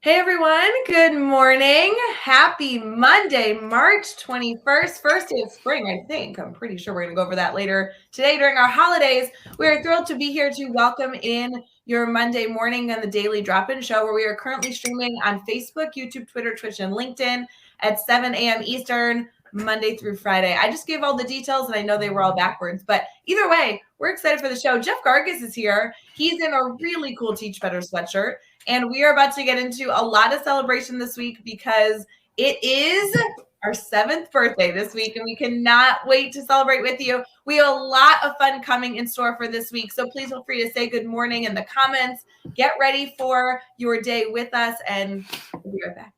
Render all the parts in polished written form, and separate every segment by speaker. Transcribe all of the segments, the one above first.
Speaker 1: Hey everyone, good morning. Happy Monday, March 21st, first day of spring, I think. I'm pretty sure we're going to go over that later today during our holidays. We are thrilled to be here to welcome in your Monday morning on the Daily Drop-In Show, where we are currently streaming on Facebook, YouTube, Twitter, Twitch, and LinkedIn at 7 a.m. Eastern, Monday through Friday. I just gave all the details and I know they were all backwards, but either way, we're excited for the show. Jeff Gargas is here. He's in a really cool Teach Better sweatshirt. And we are about to get into a lot of celebration this week because it is our 7th birthday this week, and we cannot wait to celebrate with you. We have a lot of fun coming in store for this week, so please feel free to say good morning in the comments. Get ready for your day with us, and we'll be right back.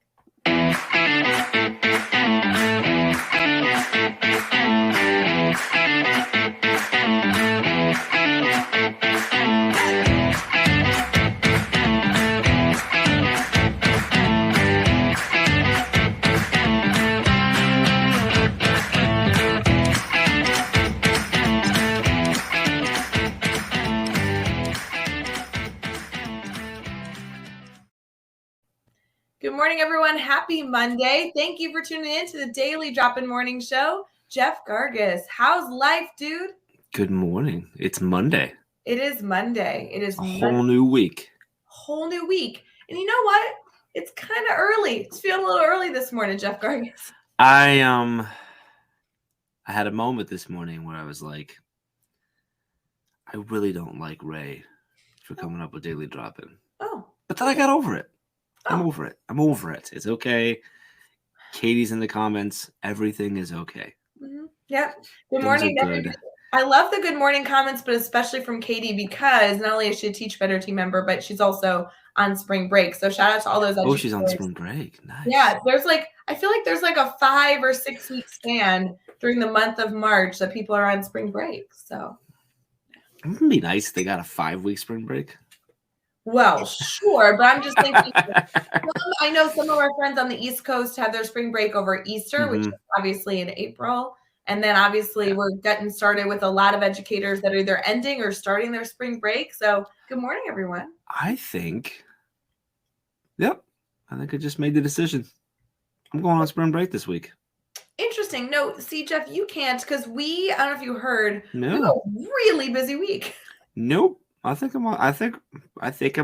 Speaker 1: Good morning, everyone. Happy Monday. Thank you for tuning in to the Daily Drop-In Morning Show. Jeff Gargas, how's life, dude?
Speaker 2: Good morning. It's Monday.
Speaker 1: It is Monday. It is
Speaker 2: a whole new week.
Speaker 1: Whole new week. And you know what? It's kind of early. It's feeling a little early this morning, Jeff Gargas.
Speaker 2: I had a moment this morning where I was like, I really don't like Ray for coming up with Daily Drop-In.
Speaker 1: Oh.
Speaker 2: But then I got over it. I'm over it. It's okay. Katie's in the comments. Everything is okay.
Speaker 1: Mm-hmm. Yep. Good morning. Good. I love the good morning comments, but especially from Katie, because not only is she a Teach Better team member, but she's also on spring break. So shout out to all those.
Speaker 2: Oh, she's on spring break. Nice.
Speaker 1: Yeah. I feel like there's like a 5 or 6 week span during the month of March that people are on spring break. So
Speaker 2: it would be nice if they got a 5-week spring break.
Speaker 1: Well, sure, but I'm just thinking, I know some of our friends on the East Coast have their spring break over Easter, which is obviously in April. And then obviously we're getting started with a lot of educators that are either ending or starting their spring break. So good morning, everyone.
Speaker 2: I think I just made the decision. I'm going on spring break this week.
Speaker 1: Interesting. No, see, Jeff, you can't because I don't know if you heard,
Speaker 2: no.
Speaker 1: We have a really busy week.
Speaker 2: Nope. I think I'm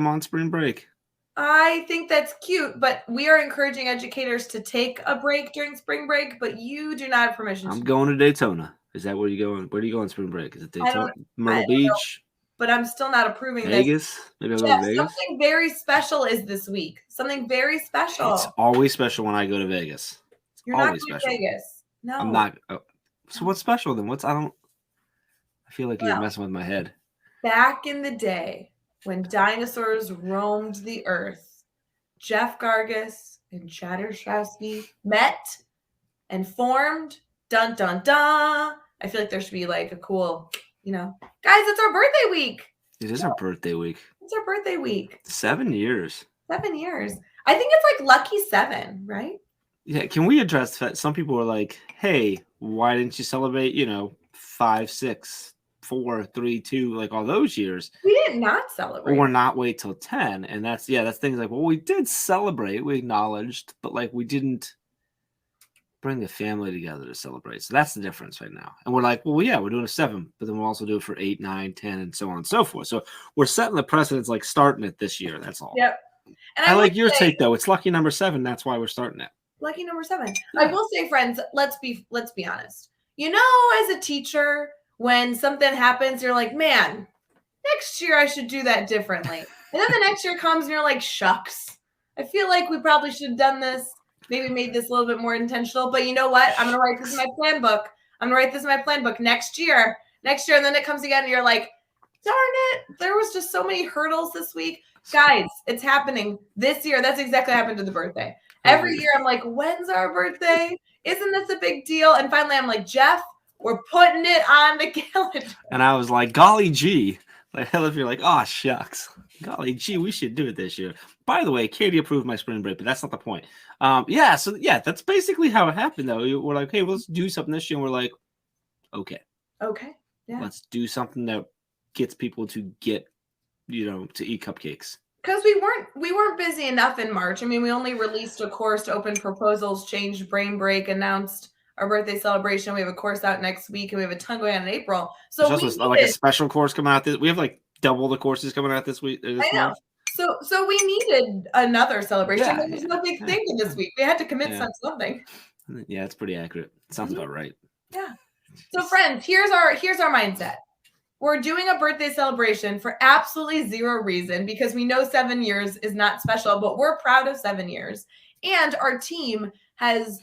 Speaker 2: on spring break.
Speaker 1: I think that's cute, but we are encouraging educators to take a break during spring break, but you do not have permission.
Speaker 2: I'm going to Daytona. Is that where you going? Where do you go on spring break? Is it Daytona, Myrtle Beach?
Speaker 1: But I'm still not approving
Speaker 2: Vegas?
Speaker 1: this.
Speaker 2: Maybe I'll go to Vegas.
Speaker 1: Something very special is this week. Something very special.
Speaker 2: It's always special when I go to Vegas.
Speaker 1: You're always not going to Vegas. No.
Speaker 2: I'm not. Oh. So what's special then? I feel like you're messing with my head.
Speaker 1: Back in the day when dinosaurs roamed the earth, Jeff Gargas and Chad Ostrowski met and formed. Dun, dun, dun. I feel like there should be like a cool, guys, it's our birthday week.
Speaker 2: It is our birthday week.
Speaker 1: It's our birthday week.
Speaker 2: 7 years.
Speaker 1: 7 years. I think it's like lucky 7, right?
Speaker 2: Yeah. Can we address that? Some people are like, hey, why didn't you celebrate, 5, 6, 4, 3, 2, like all those years?
Speaker 1: We did not celebrate.
Speaker 2: Or not wait till 10. And that's things like, well, we did celebrate, we acknowledged, but like we didn't bring the family together to celebrate. So that's the difference right now. And we're like, well, yeah, we're doing a 7, but then we'll also do it for 8, 9, 10, and so on and so forth. So we're setting the precedence, like starting it this year. That's all.
Speaker 1: Yep.
Speaker 2: And I like your take though. It's lucky number 7. That's why we're starting it.
Speaker 1: Lucky number 7. Yeah. I will say, friends, let's be honest. As a teacher, when something happens, you're like, man, next year I should do that differently. And then the next year comes and you're like, shucks, I feel like we probably should have done this, maybe made this a little bit more intentional. But you know what? I'm going to write this in my plan book. Next year. And then it comes again and you're like, darn it, there was just so many hurdles this week. Guys, it's happening this year. That's exactly what happened to the birthday. Every year I'm like, when's our birthday? Isn't this a big deal? And finally I'm like, Jeff, we're putting it on the calendar.
Speaker 2: And I was like, golly gee. Like, hell, if you're like, oh, shucks. Golly gee, we should do it this year. By the way, Katie approved my spring break, but that's not the point. That's basically how it happened, though. We're like, hey, let's do something this year. And we're like, okay.
Speaker 1: Okay. Yeah.
Speaker 2: Let's do something that gets people to get, to eat cupcakes.
Speaker 1: because we weren't busy enough in March. I mean, we only released a course to open proposals, changed Brain Break, announced our birthday celebration. We have a course out next week, and we have a ton going on in April. So
Speaker 2: There's also like a special course coming out. We have like double the courses coming out this week. This month.
Speaker 1: So we needed another celebration.
Speaker 2: Yeah,
Speaker 1: There was no big thing this week. We had to commit to something.
Speaker 2: Yeah, it's pretty accurate. Sounds about right.
Speaker 1: Yeah. So friends, here's our mindset. We're doing a birthday celebration for absolutely zero reason because we know 7 years is not special, but we're proud of 7 years. And our team has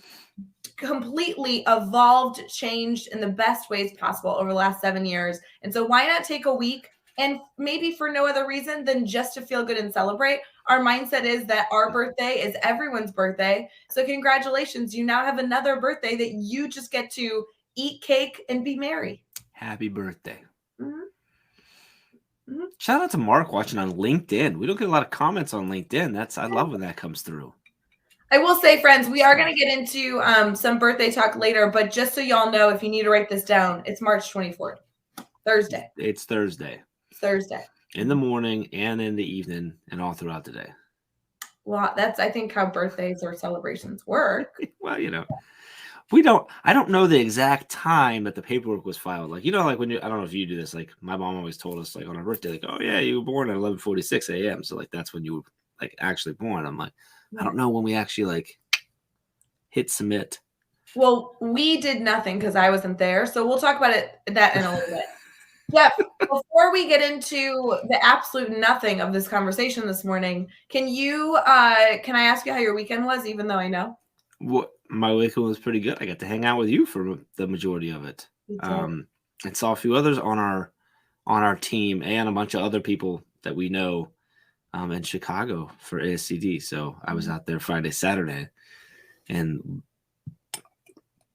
Speaker 1: completely evolved, changed in the best ways possible over the last 7 years. And so why not take a week and maybe for no other reason than just to feel good and celebrate? Our mindset is that our birthday is everyone's birthday. So congratulations, you now have another birthday that you just get to eat cake and be merry.
Speaker 2: Happy birthday. Shout out to Mark watching on LinkedIn. We don't get a lot of comments on LinkedIn. I love when that comes through.
Speaker 1: I will say, friends, we are going to get into some birthday talk later, but just so y'all know, if you need to write this down, it's March 24th, Thursday.
Speaker 2: It's Thursday.
Speaker 1: Thursday.
Speaker 2: In the morning and in the evening and all throughout the day.
Speaker 1: Well, that's, I think, how birthdays or celebrations work.
Speaker 2: Well, I don't know the exact time that the paperwork was filed. Like, like when I don't know if you do this, like my mom always told us like on our birthday, like, oh yeah, you were born at 11:46 a.m. So like, that's when you were like actually born. I'm like, I don't know when we actually like hit submit.
Speaker 1: Well, we did nothing because I wasn't there. So we'll talk about that in a little bit. Jeff, before we get into the absolute nothing of this conversation this morning, can I ask you how your weekend was, even though I know?
Speaker 2: What my weekend was pretty good. I got to hang out with you for the majority of it. And saw a few others on our team and a bunch of other people that we know in Chicago for ASCD. So I was out there Friday, Saturday, and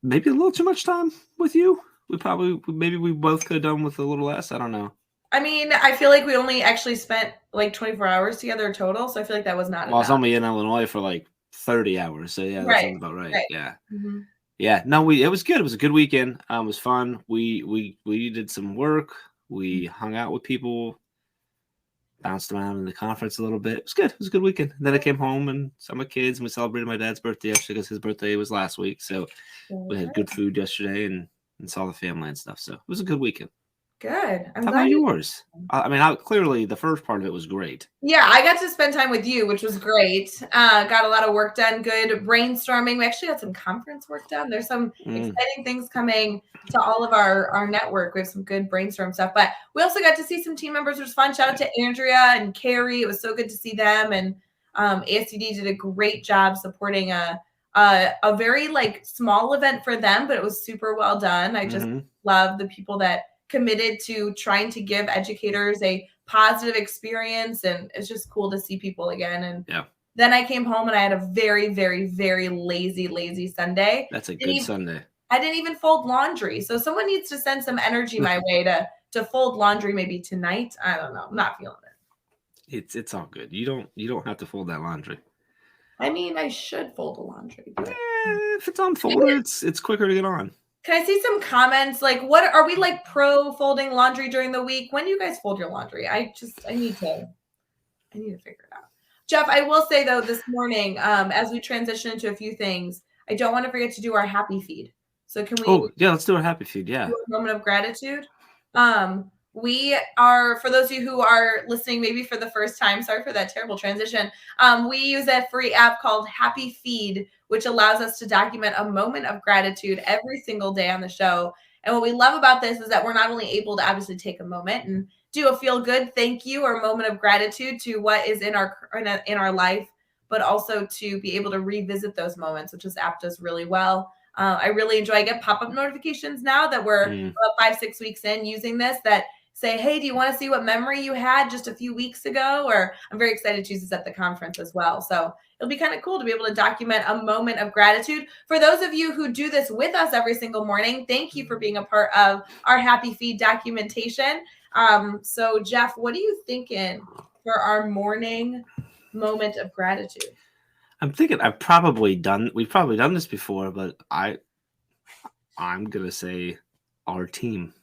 Speaker 2: maybe a little too much time with you. Maybe we both could have done with a little less. I don't know.
Speaker 1: I mean, I feel like we only actually spent like 24 hours together total. So I feel like that was not enough.
Speaker 2: I was only in Illinois for like 30 hours. So yeah, that sounds about right. Yeah.
Speaker 1: Mm-hmm.
Speaker 2: Yeah. No, it was good. It was a good weekend. It was fun. We did some work. We hung out with people, bounced around in the conference a little bit. It was good. It was a good weekend. And then I came home and saw my kids, and we celebrated my dad's birthday yesterday because his birthday was last week. So we had good food yesterday and saw the family and stuff. So it was a good weekend.
Speaker 1: Good.
Speaker 2: How about yours? I mean, clearly the first part of it was great.
Speaker 1: Yeah, I got to spend time with you, which was great. Got a lot of work done. Good brainstorming. We actually got some conference work done. There's some exciting things coming to all of our network. We have some good brainstorm stuff. But we also got to see some team members, which was fun. Shout out to Andrea and Carrie. It was so good to see them. And ASCD did a great job supporting a very like small event for them, but it was super well done. I just love the people that committed to trying to give educators a positive experience, and it's just cool to see people again. And then I came home and I had a very, very, very lazy Sunday.
Speaker 2: That's a good Sunday.
Speaker 1: I didn't even fold laundry, so someone needs to send some energy my way to fold laundry maybe tonight. I don't know. I'm not feeling it.
Speaker 2: It's all good. You don't have to fold that laundry.
Speaker 1: I mean, I should fold the laundry. But
Speaker 2: if it's unfolded, it's quicker to get on.
Speaker 1: Can I see some comments? Like, what are we like pro folding laundry during the week? When do you guys fold your laundry? I need to figure it out. Jeff, I will say though, this morning, as we transition into a few things, I don't want to forget to do our happy feed. So can we?
Speaker 2: Oh yeah, let's do our happy feed. Yeah.
Speaker 1: Do a moment of gratitude. We are, for those of you who are listening maybe for the first time, sorry for that terrible transition. We use a free app called Happy Feed, which allows us to document a moment of gratitude every single day on the show. And what we love about this is that we're not only able to obviously take a moment and do a feel good thank you or moment of gratitude to what is in our life, but also to be able to revisit those moments, which this app does really well. I really enjoy. I get pop-up notifications now that we're about 5-6 weeks in using this that say, hey, do you want to see what memory you had just a few weeks ago? Or I'm very excited to use this at the conference as well. So it'll be kind of cool to be able to document a moment of gratitude. For those of you who do this with us every single morning, thank you for being a part of our Happy Feed documentation. So Jeff, what are you thinking for our morning moment of gratitude?
Speaker 2: I'm thinking we've probably done this before, but I'm going to say our team.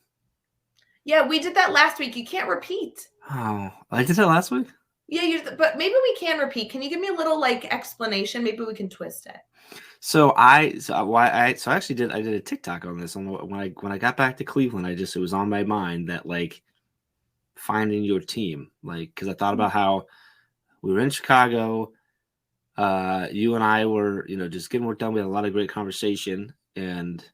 Speaker 1: Yeah, we did that last week. You can't repeat.
Speaker 2: Oh, I did that last week?
Speaker 1: Yeah, but maybe we can repeat. Can you give me a little like explanation? Maybe we can twist it.
Speaker 2: So I actually did a TikTok on this when I got back to Cleveland. It was on my mind that like finding your team, like because I thought about how we were in Chicago. You and I were, just getting work done. We had a lot of great conversation, and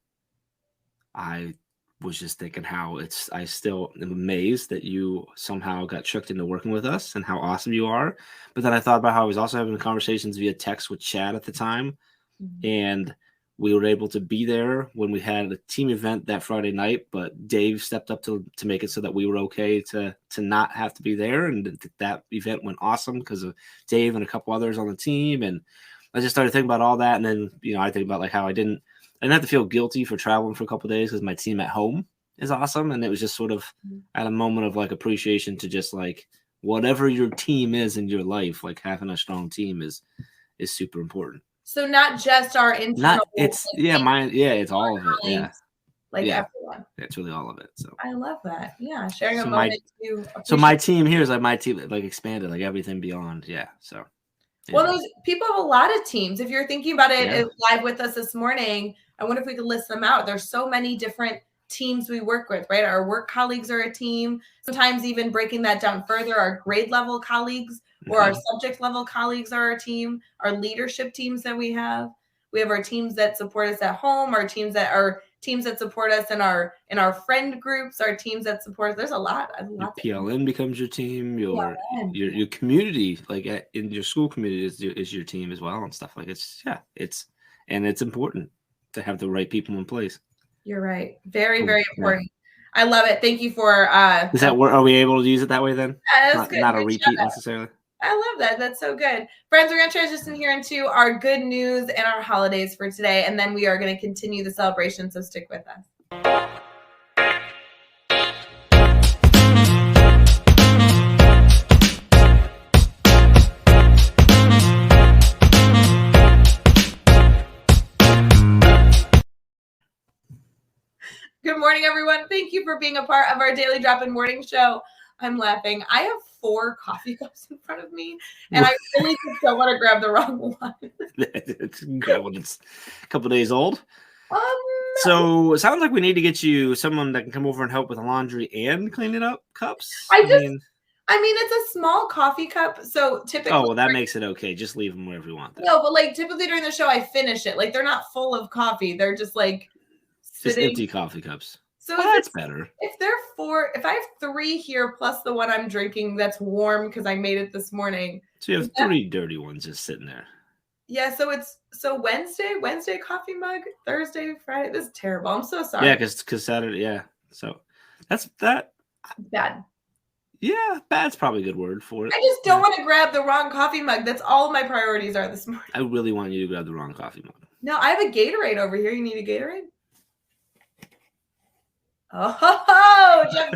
Speaker 2: I was just thinking how I still am amazed that you somehow got tricked into working with us and how awesome you are. But then I thought about how I was also having conversations via text with Chad at the time. And we were able to be there when we had a team event that Friday night, but Dave stepped up to make it so that we were okay to not have to be there. And that event went awesome because of Dave and a couple others on the team. And I just started thinking about all that. And then, I think about like how I didn't have to feel guilty for traveling for a couple of days because my team at home is awesome. And it was just sort of at a moment of like appreciation to just like whatever your team is in your life, like having a strong team is super important.
Speaker 1: So not just our internal.
Speaker 2: It's all of it. Yeah.
Speaker 1: Like everyone.
Speaker 2: It's really all of it. So
Speaker 1: I love that. Yeah. Sharing a moment to
Speaker 2: so my team here is like my team like expanded, like everything beyond. Yeah. So
Speaker 1: well, those people have a lot of teams. If you're thinking about it live with us this morning, I wonder if we could list them out. There's so many different teams we work with, right? Our work colleagues are a team. Sometimes even breaking that down further, our grade level colleagues or our subject level colleagues are our team. Our leadership teams that we have our teams that support us at home, our teams that support us in our friend groups, our teams that support us. There's a lot.
Speaker 2: Your PLN becomes your team. Your community, like in your school community, is your team as well, and stuff like it's important to have the right people in place.
Speaker 1: You're right. Very, very important. Yeah. I love it. Thank you for.
Speaker 2: Is that are we able to use it that way then? Not a
Speaker 1: Good
Speaker 2: repeat necessarily.
Speaker 1: I love that. That's so good. Friends, we're going to transition here into our good news and our holidays for today, and then we are going to continue the celebration, so stick with us. Good morning, everyone. Thank you for being a part of our Daily Drop-In Morning Show. I'm laughing. I have 4 coffee cups in front of me, and I really just don't want to grab the wrong one.
Speaker 2: It's a couple days old. So it sounds like we need to get you someone that can come over and help with the laundry and clean it up cups.
Speaker 1: I mean, it's a small coffee cup, so typically.
Speaker 2: Oh, well, that makes it okay. Just leave them wherever you want them.
Speaker 1: No, but like typically during the show, I finish it. Like they're not full of coffee; they're just like
Speaker 2: just empty coffee cups.
Speaker 1: So
Speaker 2: that's better.
Speaker 1: If I have 3 here plus the one I'm drinking that's warm because I made it this morning.
Speaker 2: So you have 3 dirty ones just sitting there.
Speaker 1: Yeah, so Wednesday coffee mug, Thursday, Friday. This is terrible. I'm so sorry.
Speaker 2: Yeah, because Saturday, yeah. So that's that.
Speaker 1: Bad.
Speaker 2: Yeah, bad's probably a good word for it.
Speaker 1: I just don't want to grab the wrong coffee mug. That's all my priorities are this morning.
Speaker 2: I really want you to grab the wrong coffee mug.
Speaker 1: No, I have a Gatorade over here. You need a Gatorade? Oh, Jeff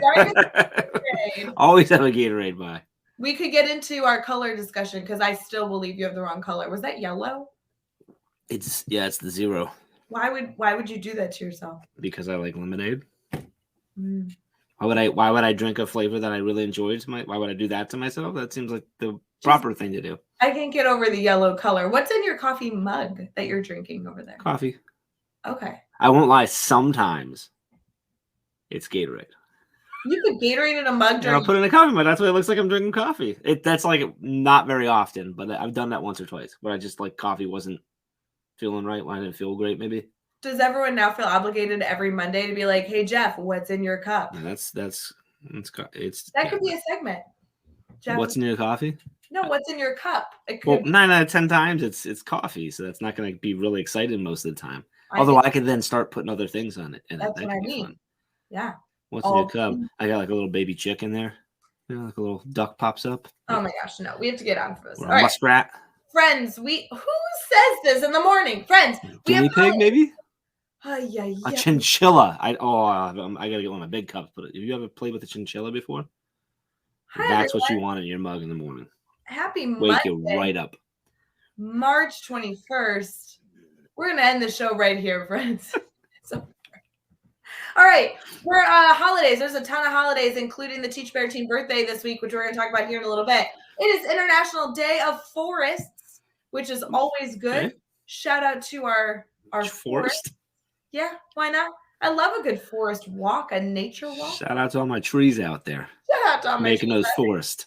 Speaker 2: Always have a Gatorade by.
Speaker 1: We could get into our color discussion because I still believe you have the wrong color. Was that yellow?
Speaker 2: It's the 0.
Speaker 1: Why would you do that to yourself?
Speaker 2: Because I like lemonade. Why would I drink a flavor that I really enjoyed? Why would I do that to myself? That seems like the proper thing to do.
Speaker 1: I can't get over the yellow color. What's in your coffee mug that you're drinking over there?
Speaker 2: Coffee.
Speaker 1: Okay.
Speaker 2: I won't lie. Sometimes it's Gatorade.
Speaker 1: You put Gatorade in a mug.
Speaker 2: I'll put it in a coffee mug. That's what it looks like. I'm drinking coffee. That's like not very often, but I've done that once or twice where I just like coffee wasn't feeling right. When I didn't feel great, maybe.
Speaker 1: Does everyone now feel obligated every Monday to be like, "Hey Jeff, what's in your cup?"
Speaker 2: Yeah,
Speaker 1: that could be a segment.
Speaker 2: Jeff, what's in your coffee?
Speaker 1: No, what's in your cup?
Speaker 2: Well, 9 out of 10 times it's coffee, so that's not going to be really exciting most of the time. Although I could then start putting other things on it, and
Speaker 1: that's what I mean. Fun. Yeah.
Speaker 2: What's in your cup? I got like a little baby chicken there. Like a little duck pops up.
Speaker 1: Oh my gosh, no. We have to get on for this.
Speaker 2: Or a muskrat.
Speaker 1: Friends, who says this in the morning? Friends,
Speaker 2: guinea pig, maybe?
Speaker 1: Yeah.
Speaker 2: A chinchilla. I gotta get one of my big cups. But have you ever played with a chinchilla before? That's what you want in your mug in the morning.
Speaker 1: Happy
Speaker 2: Wake you right up.
Speaker 1: March 21st. We're gonna end the show right here, friends. All right, we're holidays. There's a ton of holidays, including the Teach Better Team birthday this week, which we're going to talk about here in a little bit. It is International Day of Forests, which is always good.
Speaker 2: Okay.
Speaker 1: Shout out to our
Speaker 2: Forest.
Speaker 1: Yeah, why not? I love a good forest walk, a nature walk.
Speaker 2: Shout out to all my trees out there.
Speaker 1: Shout out to all my
Speaker 2: making
Speaker 1: trees.
Speaker 2: those forest.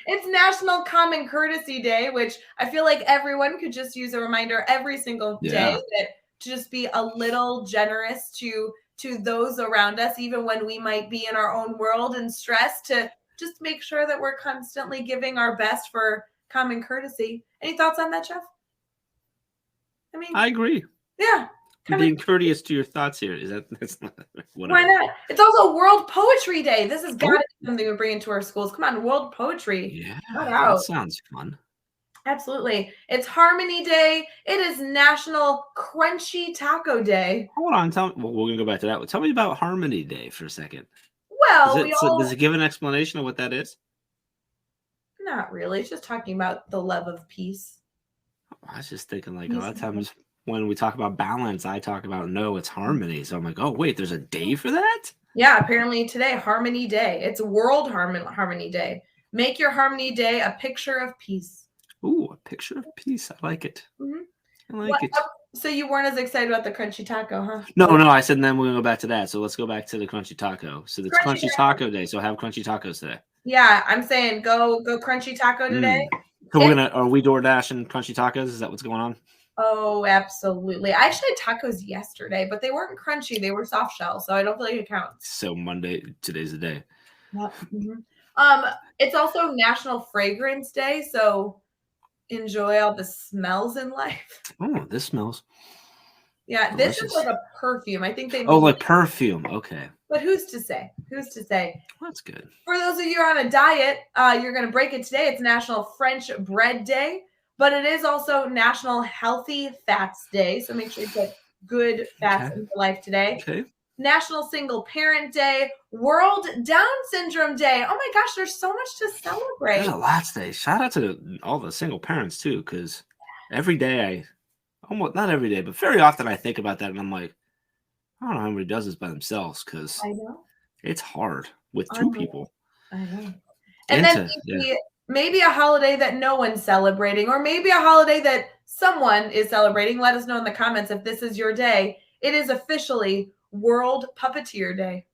Speaker 1: It's National Common Courtesy Day, which I feel like everyone could just use a reminder every single day that to just be a little generous to those around us, even when we might be in our own world and stressed, to just make sure that we're constantly giving our best for common courtesy. Any thoughts on that, Jeff?
Speaker 2: I agree.
Speaker 1: Yeah.
Speaker 2: Being courteous to your thoughts here. That's not whatever.
Speaker 1: Why not? It's also World Poetry Day. This has got to be something we bring into our schools. Come on, World Poetry.
Speaker 2: Yeah, that sounds fun.
Speaker 1: Absolutely. It's Harmony Day. It is National Crunchy Taco Day.
Speaker 2: Hold on. We're going to go back to that. Tell me about Harmony Day for a second.
Speaker 1: Well,
Speaker 2: does it give an explanation of what that is?
Speaker 1: Not really. It's just talking about the love of peace.
Speaker 2: I was just thinking, like, a lot of times when we talk about balance, I talk about, no, it's harmony. So I'm like, oh, wait, there's a day for that?
Speaker 1: Yeah, apparently today, Harmony Day. It's World Harmony Day. Make your Harmony Day a picture of peace.
Speaker 2: Ooh, a picture of peace. I like it.
Speaker 1: Mm-hmm.
Speaker 2: I like it.
Speaker 1: So you weren't as excited about the crunchy taco, huh?
Speaker 2: No, I said then we're going to go back to that. So let's go back to the crunchy taco. So it's crunchy taco day. So have crunchy tacos today.
Speaker 1: Yeah, I'm saying go crunchy taco today.
Speaker 2: So are we DoorDash and crunchy tacos? Is that what's going on?
Speaker 1: Oh, absolutely. I actually had tacos yesterday, but they weren't crunchy. They were soft shell, so I don't feel like it counts.
Speaker 2: So Monday, today's the day.
Speaker 1: Yep. Mm-hmm. It's also National Fragrance Day, so enjoy all the smells in life.
Speaker 2: Oh, this smells.
Speaker 1: Yeah, delicious. This is like a perfume. I think they.
Speaker 2: Oh, like perfume. Okay.
Speaker 1: But who's to say? Who's to say?
Speaker 2: That's good.
Speaker 1: For those of you who are on a diet, you're going to break it today. It's National French Bread Day, but it is also National Healthy Fats Day. So make sure you put good fats in your life today.
Speaker 2: Okay.
Speaker 1: National Single Parent Day, World Down Syndrome Day. Oh my gosh, there's so much to celebrate.
Speaker 2: There's a lot today. Shout out to all the single parents too, because every day not every day, but very often I think about that and I'm like, I don't know how anybody does this by themselves, because
Speaker 1: I know
Speaker 2: it's hard with two people.
Speaker 1: I know. And then maybe a holiday that no one's celebrating, or maybe a holiday that someone is celebrating. Let us know in the comments if this is your day. It is officially World Puppeteer Day.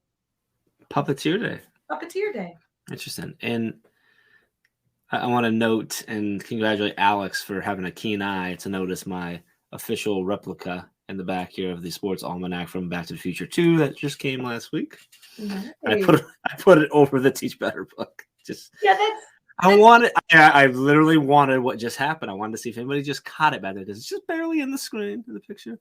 Speaker 2: Puppeteer Day.
Speaker 1: Puppeteer Day.
Speaker 2: Interesting. And I want to note and congratulate Alex for having a keen eye to notice my official replica in the back here of the Sports Almanac from Back to the Future 2 that just came last week.
Speaker 1: Nice.
Speaker 2: I put it over the Teach Better book.
Speaker 1: That's
Speaker 2: I literally wanted what just happened. I wanted to see if anybody just caught it back there, because it's just barely in the screen in the picture.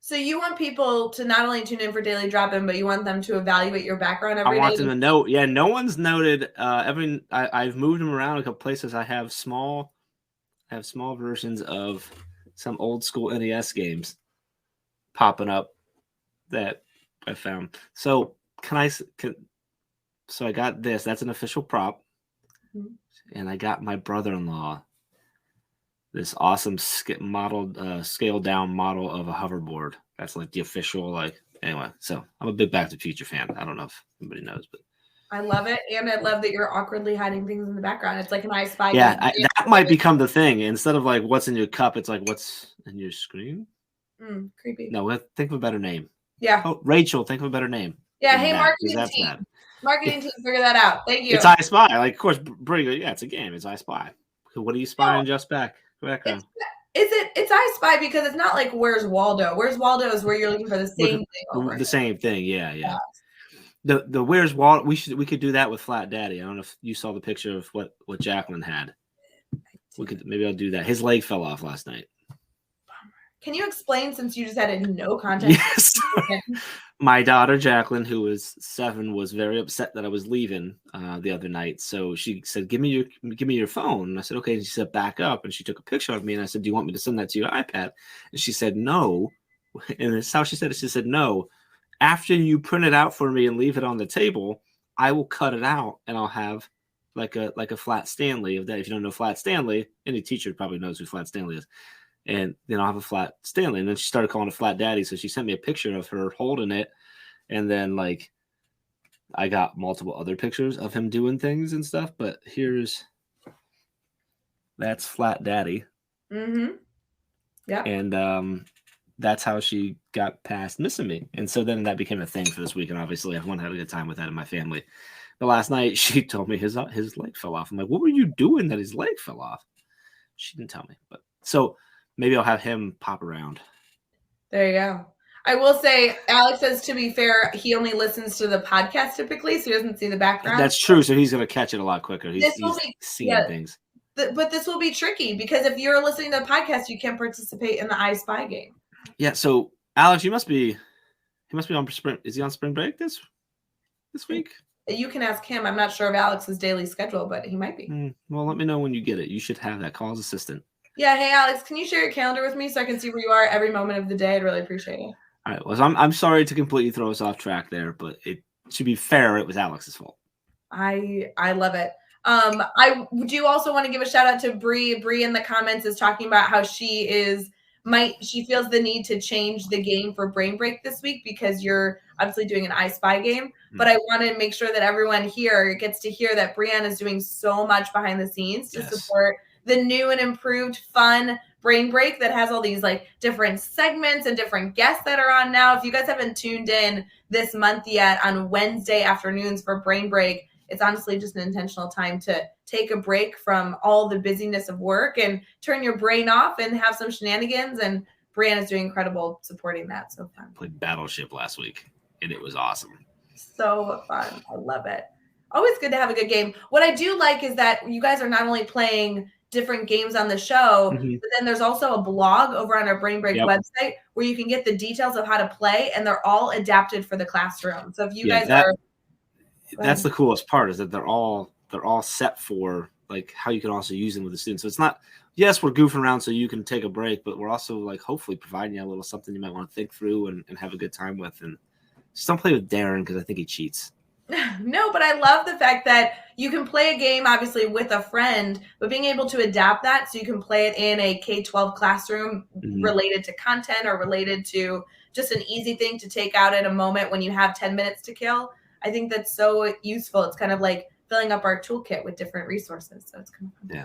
Speaker 1: So you want people to not only tune in for Daily Drop-In, but you want them to evaluate your background every day?
Speaker 2: I want them to note. Yeah, no one's noted. I've moved them around a couple places. I have small versions of some old school NES games popping up that I found. So so I got this. That's an official prop. Mm-hmm. And I got my brother-in-law this awesome scaled down model of a hoverboard. That's like the official, anyway. So I'm a big Back to the Future fan. I don't know if anybody knows, but
Speaker 1: I love it. And I love that you're awkwardly hiding things in the background. It's like an I Spy.
Speaker 2: Yeah, that might become the thing. Instead of like what's in your cup, it's like what's in your screen.
Speaker 1: Creepy.
Speaker 2: No, think of a better name.
Speaker 1: Yeah.
Speaker 2: Oh, Rachel, think of a better name.
Speaker 1: Yeah. Hey, marketing team. Marketing team, figure that out. Thank you.
Speaker 2: It's I Spy. Like, of course, yeah, it's a game. It's I Spy. What are you spying just background?
Speaker 1: It's I Spy because it's not like Where's Waldo. Where's Waldo is where you're looking for the same thing.
Speaker 2: The same thing, yeah. The Where's Waldo. We could do that with Flat Daddy. I don't know if you saw the picture of what Jacqueline had. Maybe I'll do that. His leg fell off last night.
Speaker 1: Can you explain, since you just had no context?
Speaker 2: Yes. My daughter Jacqueline, who was 7, was very upset that I was leaving the other night. So she said, "Give me your phone." And I said, "Okay." And she said, "Back up." And she took a picture of me. And I said, "Do you want me to send that to your iPad?" And she said, "No." And that's how she said it. She said, "No. After you print it out for me and leave it on the table, I will cut it out and I'll have like a Flat Stanley of that." If you don't know Flat Stanley, any teacher probably knows who Flat Stanley is. And then I'll have a Flat Stanley. And then she started calling it Flat Daddy. So she sent me a picture of her holding it. And then I got multiple other pictures of him doing things and stuff. But here's That's Flat Daddy.
Speaker 1: Mm-hmm. Yeah.
Speaker 2: And that's how she got past missing me. And so then that became a thing for this week. And obviously everyone had a good time with that in my family. But last night she told me his leg fell off. I'm like, what were you doing that his leg fell off? She didn't tell me. But so maybe I'll have him pop around.
Speaker 1: There you go. I will say, Alex says, to be fair, he only listens to the podcast typically, so he doesn't see the background.
Speaker 2: That's true. So he's going to catch it a lot quicker. He's seeing things.
Speaker 1: But this will be tricky because if you're listening to the podcast, you can't participate in the I Spy game.
Speaker 2: Yeah. So Alex, he must be on spring. Is he on spring break this week?
Speaker 1: You can ask him. I'm not sure of Alex's daily schedule, but he might be.
Speaker 2: Well, let me know when you get it. You should have that. Call his assistant.
Speaker 1: Yeah. Hey, Alex, can you share your calendar with me so I can see where you are every moment of the day? I'd really appreciate it.
Speaker 2: All right. Well, so I'm sorry to completely throw us off track there, but it should be fair. It was Alex's fault.
Speaker 1: I love it. I do also want to give a shout out to Bree. Bree in the comments is talking about how she feels the need to change the game for Brain Break this week because you're obviously doing an I Spy game. Mm-hmm. But I want to make sure that everyone here gets to hear that Brianne is doing so much behind the scenes to support the new and improved fun Brain Break that has all these like different segments and different guests that are on now. If you guys haven't tuned in this month yet on Wednesday afternoons for Brain Break, it's honestly just an intentional time to take a break from all the busyness of work and turn your brain off and have some shenanigans. And Brianne is doing incredible supporting that. So fun.
Speaker 2: Played Battleship last week, and it was awesome.
Speaker 1: So fun. I love it. Always good to have a good game. What I do like is that you guys are not only playing different games on the show, but then there's also a blog over on our Brain Break website where you can get the details of how to play, and they're all adapted for the classroom. So if you guys are...
Speaker 2: That's the coolest part is that they're all set for like how you can also use them with the students. So it's not, yes, we're goofing around so you can take a break, but we're also like hopefully providing you a little something you might want to think through and have a good time with. And just don't play with Darren because I think he cheats.
Speaker 1: No, but I love the fact that you can play a game obviously with a friend, but being able to adapt that so you can play it in a K-12 classroom related to content or related to just an easy thing to take out at a moment when you have 10 minutes to kill. I think that's so useful. It's kind of like filling up our toolkit with different resources. So it's kind of fun.
Speaker 2: Yeah.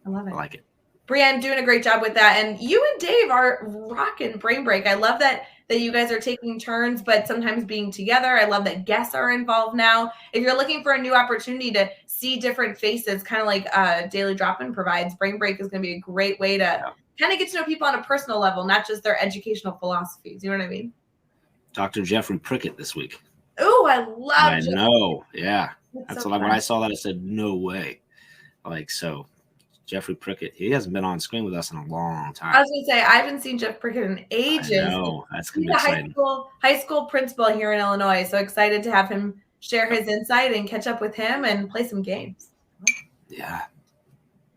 Speaker 1: I love it.
Speaker 2: I like it.
Speaker 1: Brianne doing a great job with that. And you and Dave are rocking Brain Break. I love that you guys are taking turns, but sometimes being together. I love that guests are involved now. If you're looking for a new opportunity to see different faces, kind of like Daily Drop-In provides, Brain Break is going to be a great way to kind of get to know people on a personal level, not just their educational philosophies. You know what I mean?
Speaker 2: Dr. Jeffrey Prickett this week.
Speaker 1: Oh, I love
Speaker 2: it. I know. Yeah. That's so what when I saw that, I said, no way. Like, so Jeffrey Prickett, he hasn't been on screen with us in a long time.
Speaker 1: I was going to say, I haven't seen Jeff Prickett in ages.
Speaker 2: No, that's going to be exciting.
Speaker 1: High school principal here in Illinois. So excited to have him share his insight and catch up with him and play some games.
Speaker 2: Yeah.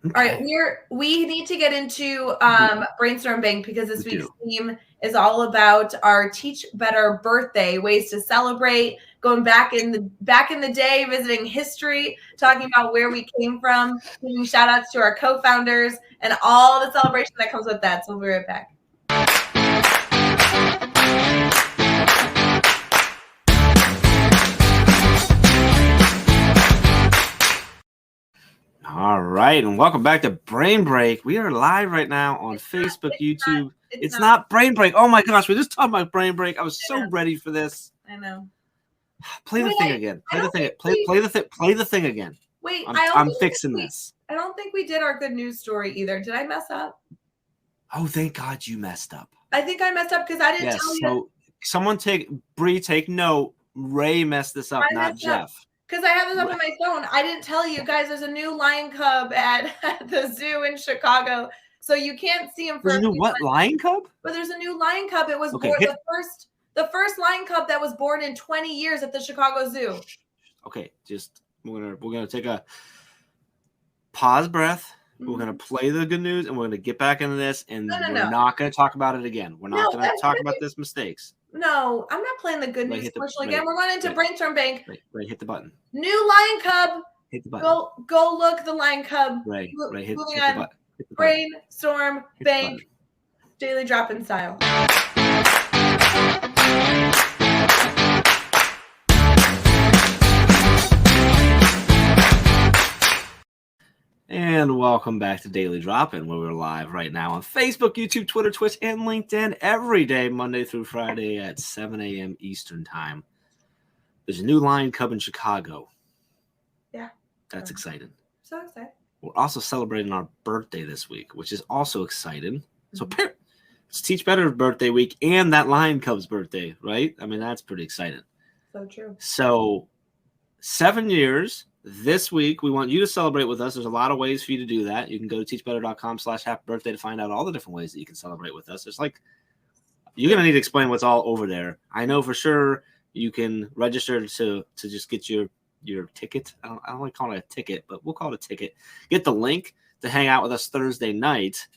Speaker 1: Okay. All right, we need to get into Brainstorm Bank because this week's theme is all about our Teach Better birthday, ways to celebrate, going back in the day, visiting history, talking about where we came from, giving shout outs to our co-founders and all the celebration that comes with that. So we'll be right back.
Speaker 2: All right, and welcome back to Brain Break. We are live right now on Facebook, YouTube. It's not Brain Break. Oh my gosh, we're just talking about Brain Break. I was so ready for this.
Speaker 1: I know.
Speaker 2: Play the thing again. Play the thing again.
Speaker 1: Wait,
Speaker 2: I'm fixing this.
Speaker 1: I don't think we did our good news story either. Did I mess up?
Speaker 2: Oh, thank God you messed up.
Speaker 1: I think I messed up because I didn't tell you.
Speaker 2: So someone take note. Ray messed this up, not Jeff.
Speaker 1: Because I have this up on my phone. I didn't tell you guys there's a new lion cub at the zoo in Chicago. So you can't see him for
Speaker 2: a new lion cub?
Speaker 1: But there's a new lion cub. It was born the first lion cub that was born in 20 years at the Chicago Zoo.
Speaker 2: Okay, just we're gonna take a pause breath. Mm-hmm. We're gonna play the good news and we're gonna get back into this and we're not gonna talk about it again. We're not gonna talk about this mistakes.
Speaker 1: No, I'm not playing the good news commercial again. We're running into Brainstorm Bank.
Speaker 2: Ray, hit the button.
Speaker 1: New lion cub.
Speaker 2: Hit the button.
Speaker 1: Go look the lion cub.
Speaker 2: Ray, hit the button.
Speaker 1: Brainstorm Bank. Daily Drop-In style.
Speaker 2: And welcome back to Daily Drop-In, where we're live right now on Facebook, YouTube, Twitter, Twitch, and LinkedIn every day, Monday through Friday at 7 a.m. Eastern Time. There's a new Lion Cub in Chicago.
Speaker 1: Yeah.
Speaker 2: That's exciting.
Speaker 1: So excited.
Speaker 2: We're also celebrating our birthday this week, which is also exciting. So it's Teach Better birthday week and that Lion Cub's birthday, right? I mean, that's pretty exciting.
Speaker 1: So true.
Speaker 2: So 7 years. This week, we want you to celebrate with us. There's a lot of ways for you to do that. You can go to teachbetter.com/happy-birthday to find out all the different ways that you can celebrate with us. It's like, you're going to need to explain what's all over there. I know for sure you can register to just get your ticket. I don't like calling it a ticket, but we'll call it a ticket. Get the link to hang out with us Thursday night.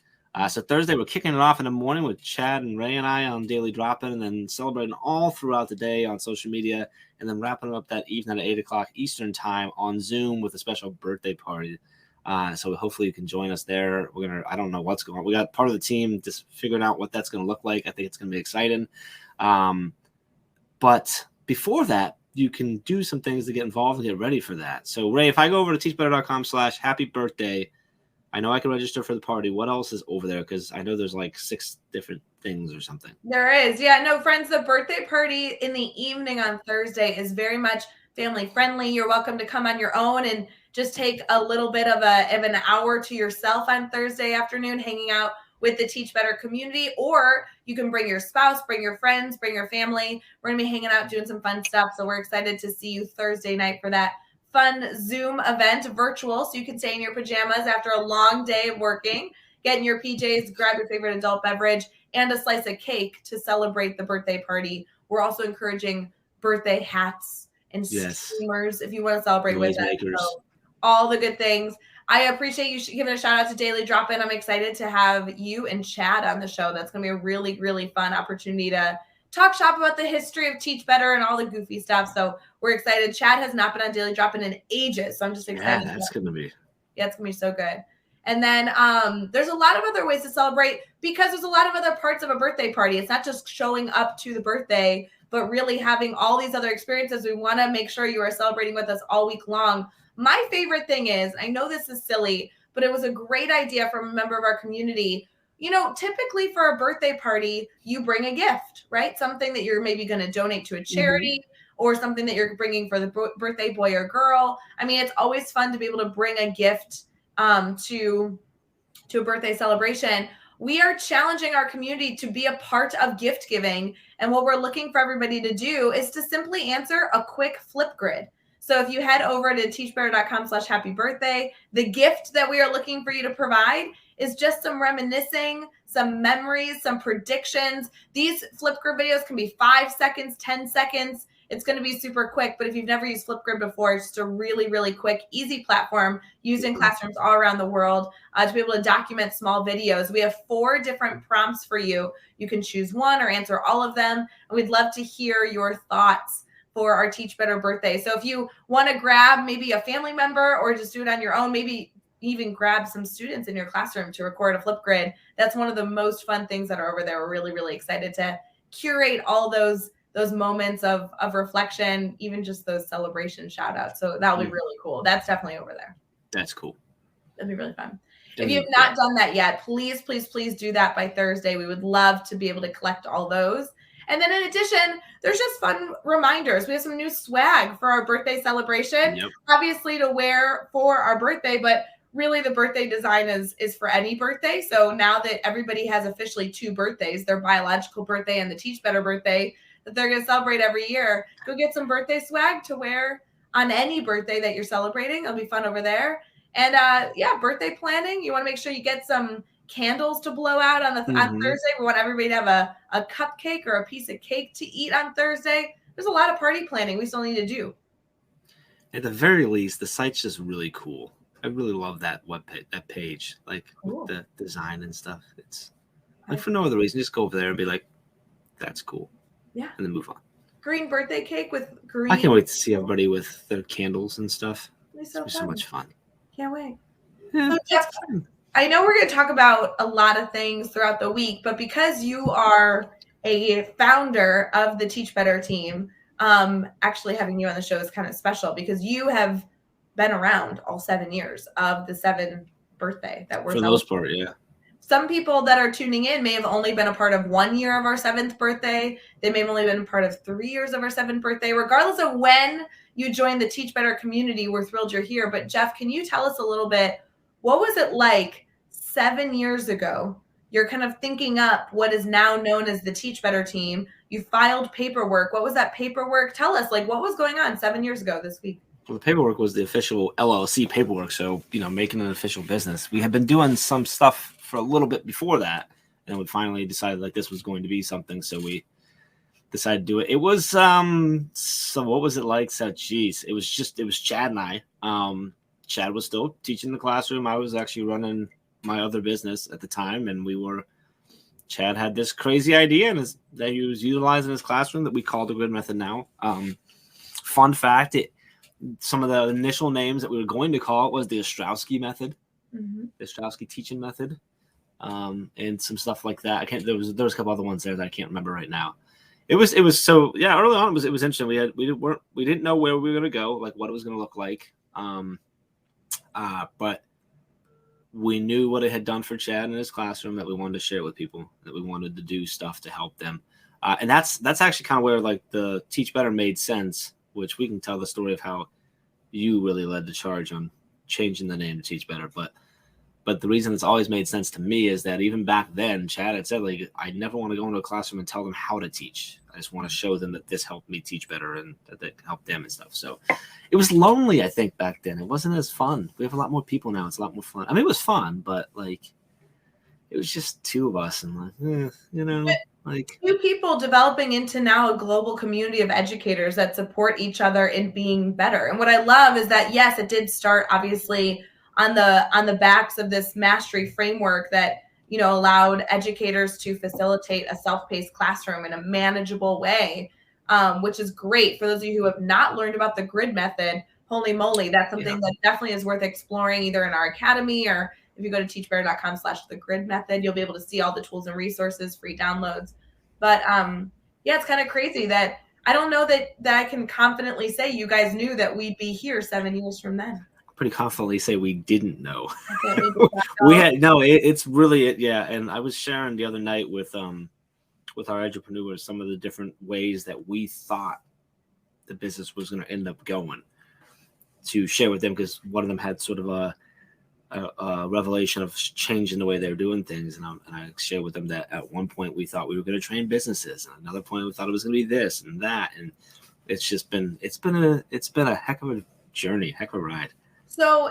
Speaker 2: So Thursday, we're kicking it off in the morning with Chad and Ray and I on Daily Drop-In, and then celebrating all throughout the day on social media, and then wrapping up that evening at 8 o'clock Eastern Time on Zoom with a special birthday party. So hopefully you can join us there. I don't know what's going on. We got part of the team just figuring out what that's going to look like. I think it's going to be exciting. But before that, you can do some things to get involved and get ready for that. So Ray, if I go over to teachbetter.com/happy-birthday, I know I can register for the party. What else is over there? Because I know there's like 6 different things or something.
Speaker 1: There is. Yeah, no, friends, the birthday party in the evening on Thursday is very much family friendly. You're welcome to come on your own and just take a little bit of an hour to yourself on Thursday afternoon, hanging out with the Teach Better community, or you can bring your spouse, bring your friends, bring your family. We're going to be hanging out, doing some fun stuff. So we're excited to see you Thursday night for that fun Zoom event, virtual, so you can stay in your pajamas after a long day of working, get in your PJs, grab your favorite adult beverage, and a slice of cake to celebrate the birthday party. We're also encouraging birthday hats and streamers if you want to celebrate with us. So all the good things. I appreciate you giving a shout out to Daily Drop-In. I'm excited to have you and Chad on the show. That's going to be a really, really fun opportunity to talk shop about the history of Teach Better and all the goofy stuff. So we're excited. Chad has not been on Daily Drop-In in ages, so I'm just excited.
Speaker 2: Yeah, that's going to be.
Speaker 1: Yeah, it's going to be so good. And then there's a lot of other ways to celebrate, because there's a lot of other parts of a birthday party. It's not just showing up to the birthday, but really having all these other experiences. We want to make sure you are celebrating with us all week long. My favorite thing is, I know this is silly, but it was a great idea from a member of our community. You know, typically for a birthday party, you bring a gift, right? Something that you're maybe going to donate to a charity, or something that you're bringing for the birthday boy or girl. I mean, it's always fun to be able to bring a gift to a birthday celebration. We are challenging our community to be a part of gift giving. And what we're looking for everybody to do is to simply answer a quick Flipgrid. So if you head over to teachbetter.com/happy-birthday, the gift that we are looking for you to provide is just some reminiscing, some memories, some predictions. These Flipgrid videos can be 5 seconds, 10 seconds. It's going to be super quick, but if you've never used Flipgrid before, it's just a really, really quick, easy platform used in classrooms all around the world to be able to document small videos. We have 4 different prompts for you. You can choose one or answer all of them. And we'd love to hear your thoughts for our Teach Better birthday. So if you want to grab maybe a family member or just do it on your own, maybe even grab some students in your classroom to record a Flipgrid. That's one of the most fun things that are over there. We're really, really excited to curate all those moments of reflection, even just those celebration shout outs. So that'll be really cool. That's definitely over there.
Speaker 2: That's cool.
Speaker 1: That'd be really fun. If you have not done that yet, please, please, please do that by Thursday. We would love to be able to collect all those. And then in addition, there's just fun reminders. We have some new swag for our birthday celebration, obviously to wear for our birthday, but really the birthday design is for any birthday. So now that everybody has officially 2 birthdays, their biological birthday and the Teach Better birthday that they're going to celebrate every year, go get some birthday swag to wear on any birthday that you're celebrating. It'll be fun over there. And birthday planning. You want to make sure you get some candles to blow out on Thursday. We want everybody to have a cupcake or a piece of cake to eat on Thursday. There's a lot of party planning we still need to do.
Speaker 2: At the very least, the site's just really cool. I really love that that page, like with the design and stuff. It's like for no other reason, just go over there and be like, "That's cool," and then move on.
Speaker 1: Green birthday cake with green.
Speaker 2: I can't wait to see everybody with their candles and stuff. It's so much fun.
Speaker 1: Can't wait. Yeah, I know we're going to talk about a lot of things throughout the week, but because you are a founder of the Teach Better team, actually having you on the show is kind of special because you have been around all 7 years of the 7th birthday that we're
Speaker 2: for the most part, yeah.
Speaker 1: Some people that are tuning in may have only been a part of 1 year of our 7th birthday. They may have only been a part of 3 years of our 7th birthday. Regardless of when you joined the Teach Better community, we're thrilled you're here. But Jeff, can you tell us a little bit, what was it like 7 years ago? You're kind of thinking up what is now known as the Teach Better team. You filed paperwork. What was that paperwork? Tell us, like, what was going on 7 years ago this week?
Speaker 2: Well, the paperwork was the official LLC paperwork. So, making an official business. We had been doing some stuff for a little bit before that, and we finally decided like this was going to be something. So we decided to do it. It was, so what was it like? So, geez, it was Chad and I. Chad was still teaching the classroom. I was actually running my other business at the time, and Chad had this crazy idea that he was utilizing in his classroom that we call the grid method now. Fun fact, some of the initial names that we were going to call it was the Ostrowski method, the Ostrowski teaching method, and some stuff like that. There was a couple other ones there that I can't remember right now. It was so, yeah, early on it was interesting. We didn't know where we were going to go, like what it was going to look like. But we knew what it had done for Chad in his classroom, that we wanted to share with people, that we wanted to do stuff to help them. And that's actually kind of where like the Teach Better made sense, which we can tell the story of how you really led the charge on changing the name to Teach Better. But the reason it's always made sense to me is that even back then, Chad had said, like, I never want to go into a classroom and tell them how to teach. I just want to show them that this helped me teach better and that it helped them and stuff. So it was lonely, I think, back then. It wasn't as fun. We have a lot more people now. It's a lot more fun. I mean, it was fun, but like, it was just two of us and like, like
Speaker 1: two people developing into now a global community of educators that support each other in being better. And what I love is that, yes, it did start obviously on the backs of this mastery framework that, allowed educators to facilitate a self-paced classroom in a manageable way, which is great. For those of you who have not learned about the grid method, holy moly, that's something that definitely is worth exploring either in our academy, or if you go to teachbetter.com/the grid method, you'll be able to see all the tools and resources, free downloads. But yeah, it's kind of crazy that I don't know that I can confidently say you guys knew that we'd be here 7 years from then.
Speaker 2: Pretty confidently say we didn't know. We had it's really, yeah. And I was sharing the other night with our entrepreneurs some of the different ways that we thought the business was going to end up going, to share with them, because one of them had sort of a revelation of changing the way they were doing things, and I shared with them that at one point we thought we were going to train businesses, and another point we thought it was going to be this and that, and it's been a heck of a journey, heck of a ride.
Speaker 1: So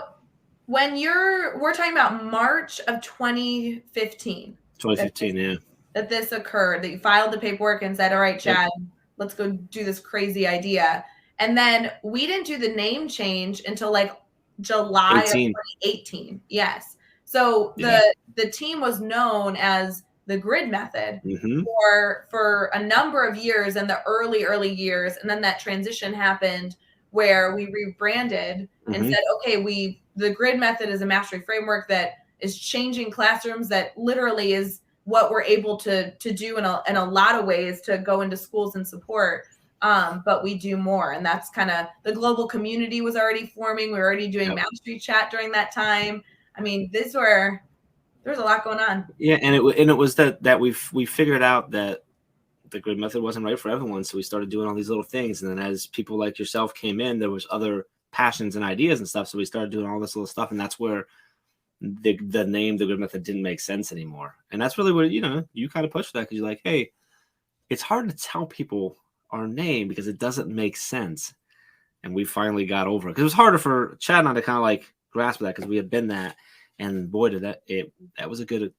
Speaker 1: when we're talking about March of 2015.
Speaker 2: 2015, yeah.
Speaker 1: That this occurred, that you filed the paperwork and said, all right, Chad, let's go do this crazy idea. And then we didn't do the name change until like July 18. Of 2018. Yes. So the team was known as the grid method for a number of years in the early years. And then that transition happened where we rebranded and said, okay, the grid method is a mastery framework that is changing classrooms, that literally is what we're able to do in a lot of ways to go into schools and support. But we do more. And that's kind of, the global community was already forming. We were already doing mastery chat during that time. I mean, there was a lot going on.
Speaker 2: Yeah. And it was that we figured out that the grid method wasn't right for everyone. So we started doing all these little things. And then as people like yourself came in, there was other passions and ideas and stuff. So we started doing all this little stuff. And that's where the name, the grid method, didn't make sense anymore. And that's really what, you kind of pushed that, because you're like, hey, it's hard to tell people our name because it doesn't make sense. And we finally got over it, because it was harder for Chad and I to kind of like grasp that, because we had been that. And boy, that was a good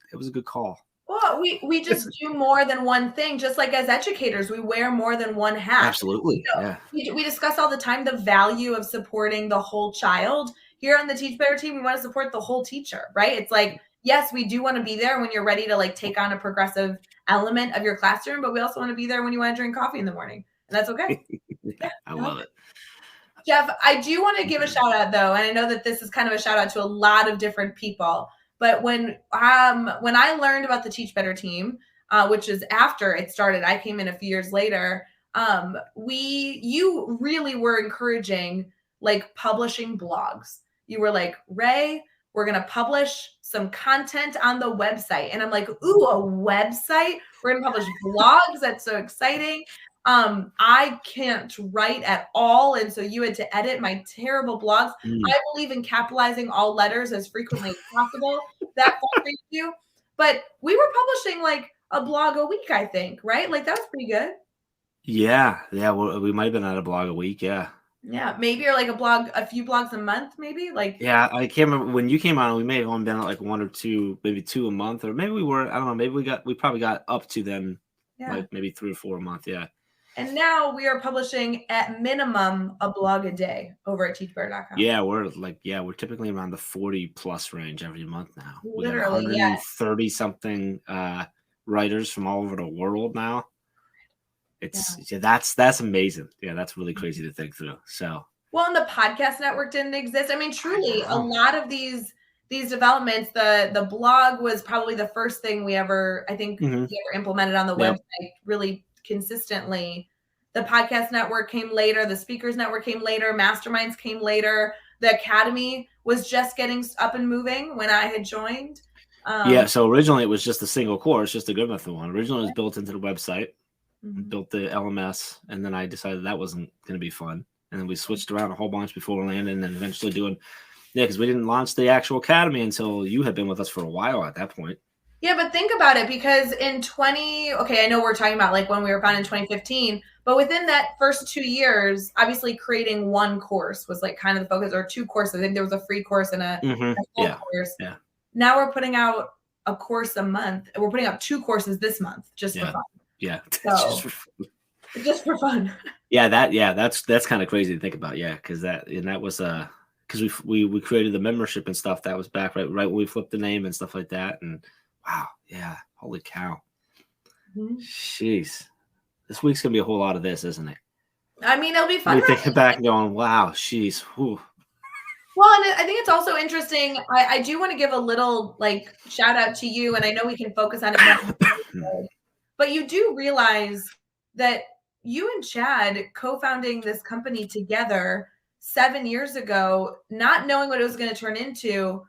Speaker 2: call.
Speaker 1: Well, we just do more than one thing. Just like as educators, we wear more than one hat.
Speaker 2: Absolutely. Yeah.
Speaker 1: We discuss all the time the value of supporting the whole child. Here on the Teach Better team, we want to support the whole teacher, right? It's like, yes, we do want to be there when you're ready to like take on a progressive element of your classroom, but we also want to be there when you want to drink coffee in the morning. And that's okay.
Speaker 2: I love it.
Speaker 1: Jeff, I do want to give a shout out though. And I know that this is kind of a shout out to a lot of different people. But when I learned about the Teach Better team, which is after it started, I came in a few years later. You really were encouraging like publishing blogs. You were like, Ray, we're going to publish some content on the website. And I'm like, ooh, a website? We're going to publish blogs. That's so exciting. I can't write at all. And so you had to edit my terrible blogs. I believe in capitalizing all letters as frequently as possible. That frustrates you. But we were publishing like a blog a week, I think, right? Like that was pretty good.
Speaker 2: Yeah. Well, we might have been at a blog a week. Yeah.
Speaker 1: Yeah. Maybe or like a few blogs a month, maybe. Like
Speaker 2: yeah, I can't remember when you came on. We may have only been at like one or two, maybe 2 a month, or maybe we were. I don't know. Maybe we probably got up to then, like maybe 3 or 4 a month. Yeah.
Speaker 1: And now we are publishing at minimum a blog a day over at teachbetter.com.
Speaker 2: Yeah, we're typically around the 40 plus range every month now.
Speaker 1: Literally,
Speaker 2: we got 130 something writers from all over the world now. That's amazing. Yeah, that's really crazy to think through. So
Speaker 1: well, and the podcast network didn't exist. I mean, truly, a lot of these developments, the blog was probably the first thing we ever implemented on the website really consistently. The podcast network came later. The speakers network came later. Masterminds came later. The academy was just getting up and moving when I had joined.
Speaker 2: So originally it was just a single course, just a Good Method one. Originally it was built into the website, built the LMS, and then I decided that wasn't going to be fun. And then we switched around a whole bunch before we landed, and then eventually because we didn't launch the actual academy until you had been with us for a while at that point.
Speaker 1: Yeah, but think about it, because I know we're talking about like when we were founded in 2015, but within that first 2 years, obviously creating one course was like kind of the focus, or 2 courses. I think there was a free course and a full course. Yeah. Now we're putting out a course a month. We're putting out 2 courses this month just for fun.
Speaker 2: Yeah.
Speaker 1: So, just for fun.
Speaker 2: Yeah, that's kind of crazy to think about. Yeah, because that was because we created the membership and stuff. That was back right when we flipped the name and stuff like that. And wow, yeah, holy cow. Jeez. This week's gonna be a whole lot of this, isn't it?
Speaker 1: I mean, it'll be fun.
Speaker 2: We're thinking back and going, wow, jeez. Whew.
Speaker 1: Well, and I think it's also interesting. I do want to give a little like shout out to you, and I know we can focus on it more, but you do realize that you and Chad co-founding this company together 7 years ago, not knowing what it was going to turn into,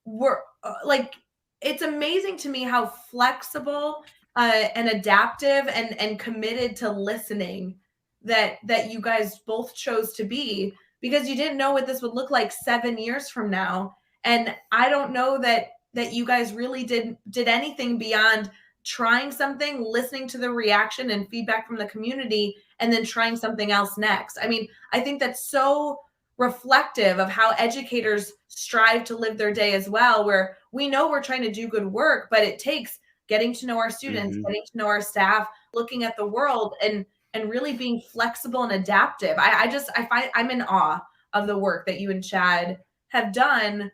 Speaker 1: were like, it's amazing to me how flexible and adaptive and committed to listening that you guys both chose to be, because you didn't know what this would look like 7 years from now. And I don't know that you guys really did anything beyond trying something, listening to the reaction and feedback from the community, and then trying something else next. I mean, I think that's so reflective of how educators strive to live their day as well, where we know we're trying to do good work, but it takes getting to know our students, getting to know our staff, looking at the world, and really being flexible and adaptive. I find I'm in awe of the work that you and Chad have done,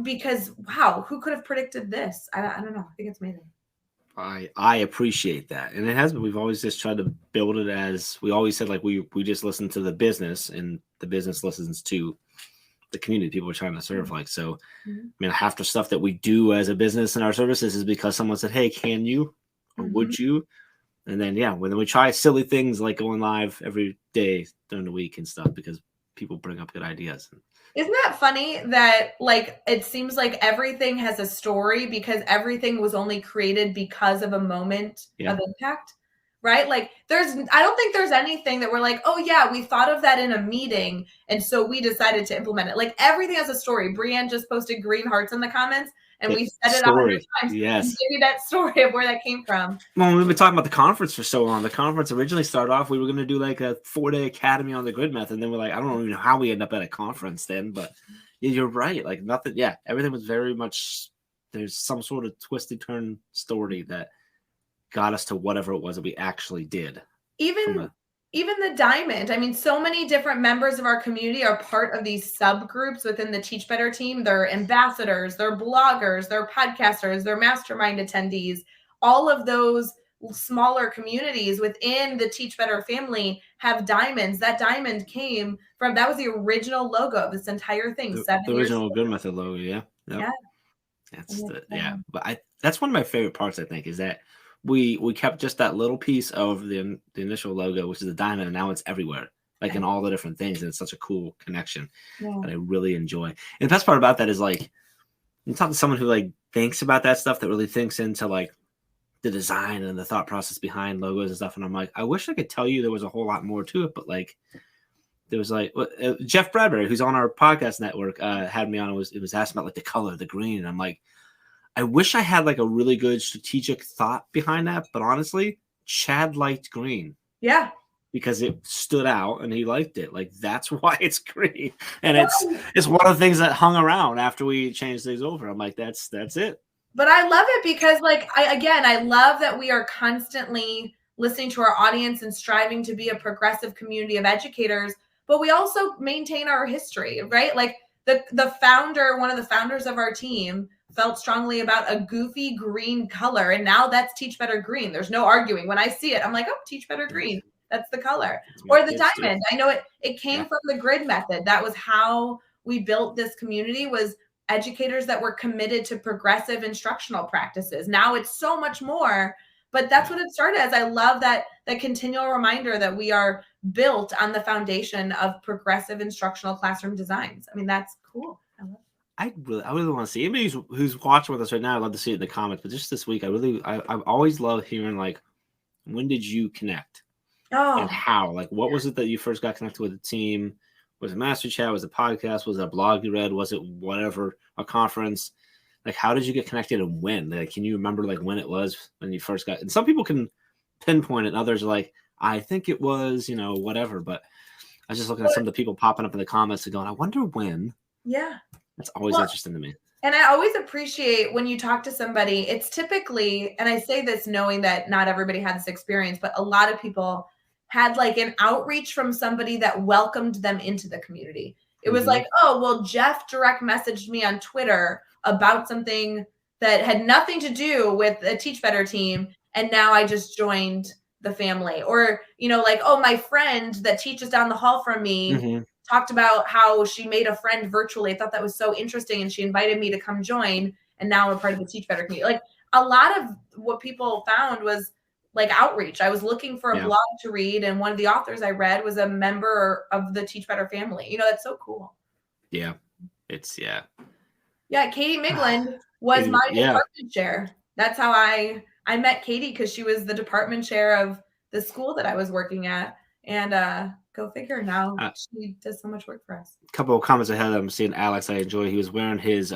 Speaker 1: because wow, who could have predicted this? I don't know. I think it's amazing.
Speaker 2: I appreciate that. And it has been, we've always just tried to build it as we always said, like we just listen to the business, and the business listens to the community people are trying to serve. Like, so, I mean, half the stuff that we do as a business in our services is because someone said, hey, can you, or would you? And then, when we try silly things like going live every day during the week and stuff, because people bring up good ideas.
Speaker 1: Isn't that funny that like it seems like everything has a story, because everything was only created because of a moment of impact, right? Like I don't think there's anything that we're like, oh yeah, we thought of that in a meeting and so we decided to implement it. Like everything has a story. Brienne just posted green hearts in the comments, and we said it 100 times.
Speaker 2: Yes.
Speaker 1: Give you that story of where that came from.
Speaker 2: Well, we've been talking about the conference for so long. The conference originally started off, we were going to do like a 4-day academy on the Grid Method. And then we're like, I don't even know how we end up at a conference then, but you're right. Like nothing. Yeah. Everything was very much, there's some sort of twisted turn story that got us to whatever it was that we actually did.
Speaker 1: Even the Diamond. I mean, so many different members of our community are part of these subgroups within the Teach Better team. They're ambassadors, they're bloggers, they're podcasters, they're mastermind attendees. All of those smaller communities within the Teach Better family have diamonds. That diamond came from, that was the original logo of this entire thing.
Speaker 2: The original Good Method logo. Yeah. Yep. Yeah. But that's one of my favorite parts, I think, is that we kept just that little piece of the initial logo, which is the diamond, and now it's everywhere. like in all the different things. And it's such a cool connection
Speaker 1: Yeah.
Speaker 2: that I really enjoy. And the best part about that is like, you talk to someone who like thinks about that stuff, that really thinks into like the design and the thought process behind logos and stuff. And I'm like, I wish I could tell you there was a whole lot more to it, but like, there was like Jeff Bradbury, who's on our podcast network, had me on. It was asking about like the color, the green. And I'm like, I wish I had like a really good strategic thought behind that. But honestly, Chad liked green.
Speaker 1: Yeah.
Speaker 2: Because it stood out and he liked it. Like that's why it's green. And it's one of the things that hung around after we changed things over. I'm like, that's it.
Speaker 1: But I love it because like I love that we are constantly listening to our audience and striving to be a progressive community of educators, but we also maintain our history, right? Like the founder, one of the founders of our team felt strongly about a goofy green color. And now that's Teach Better Green. There's no arguing. When I see it, I'm like, oh, Teach Better Green. That's the color. Or the diamond. I know it came from the grid method. That was how we built this community, was educators that were committed to progressive instructional practices. Now it's so much more, but that's what it started as. I love that continual reminder that we are built on the foundation of progressive instructional classroom designs. I mean, that's cool.
Speaker 2: I really want to see anybody who's watching with us right now. I'd love to see it in the comments, but just this week, I've always loved hearing like, when did you connect? And how? Like, what was it that you first got connected with the team? Was it Master Chat? Was it a podcast? Was it a blog you read? Was it whatever, a conference? Like, how did you get connected and when? Like, can you remember like when it was when you first got? And some people can pinpoint it, and others are like, I think it was, whatever. But I was just looking at some of the people popping up in the comments and going, I wonder when.
Speaker 1: Yeah.
Speaker 2: That's always interesting to me.
Speaker 1: And I always appreciate when you talk to somebody, it's typically, and I say this knowing that not everybody had this experience, but a lot of people had like an outreach from somebody that welcomed them into the community. It was like, oh, well, Jeff direct messaged me on Twitter about something that had nothing to do with the Teach Better team. And now I just joined the family. Or, like, oh, my friend that teaches down the hall from me talked about how she made a friend virtually. I thought that was so interesting. And she invited me to come join. And now I'm part of the Teach Better community. Like, a lot of what people found was like outreach. I was looking for a blog to read, and one of the authors I read was a member of the Teach Better family. That's so cool.
Speaker 2: Yeah.
Speaker 1: Yeah, Katie Migland was my department chair. That's how I met Katie, because she was the department chair of the school that I was working at. And go figure, now she does so much work for us.
Speaker 2: A couple of comments ahead, I'm seeing Alex. I enjoy. He was wearing his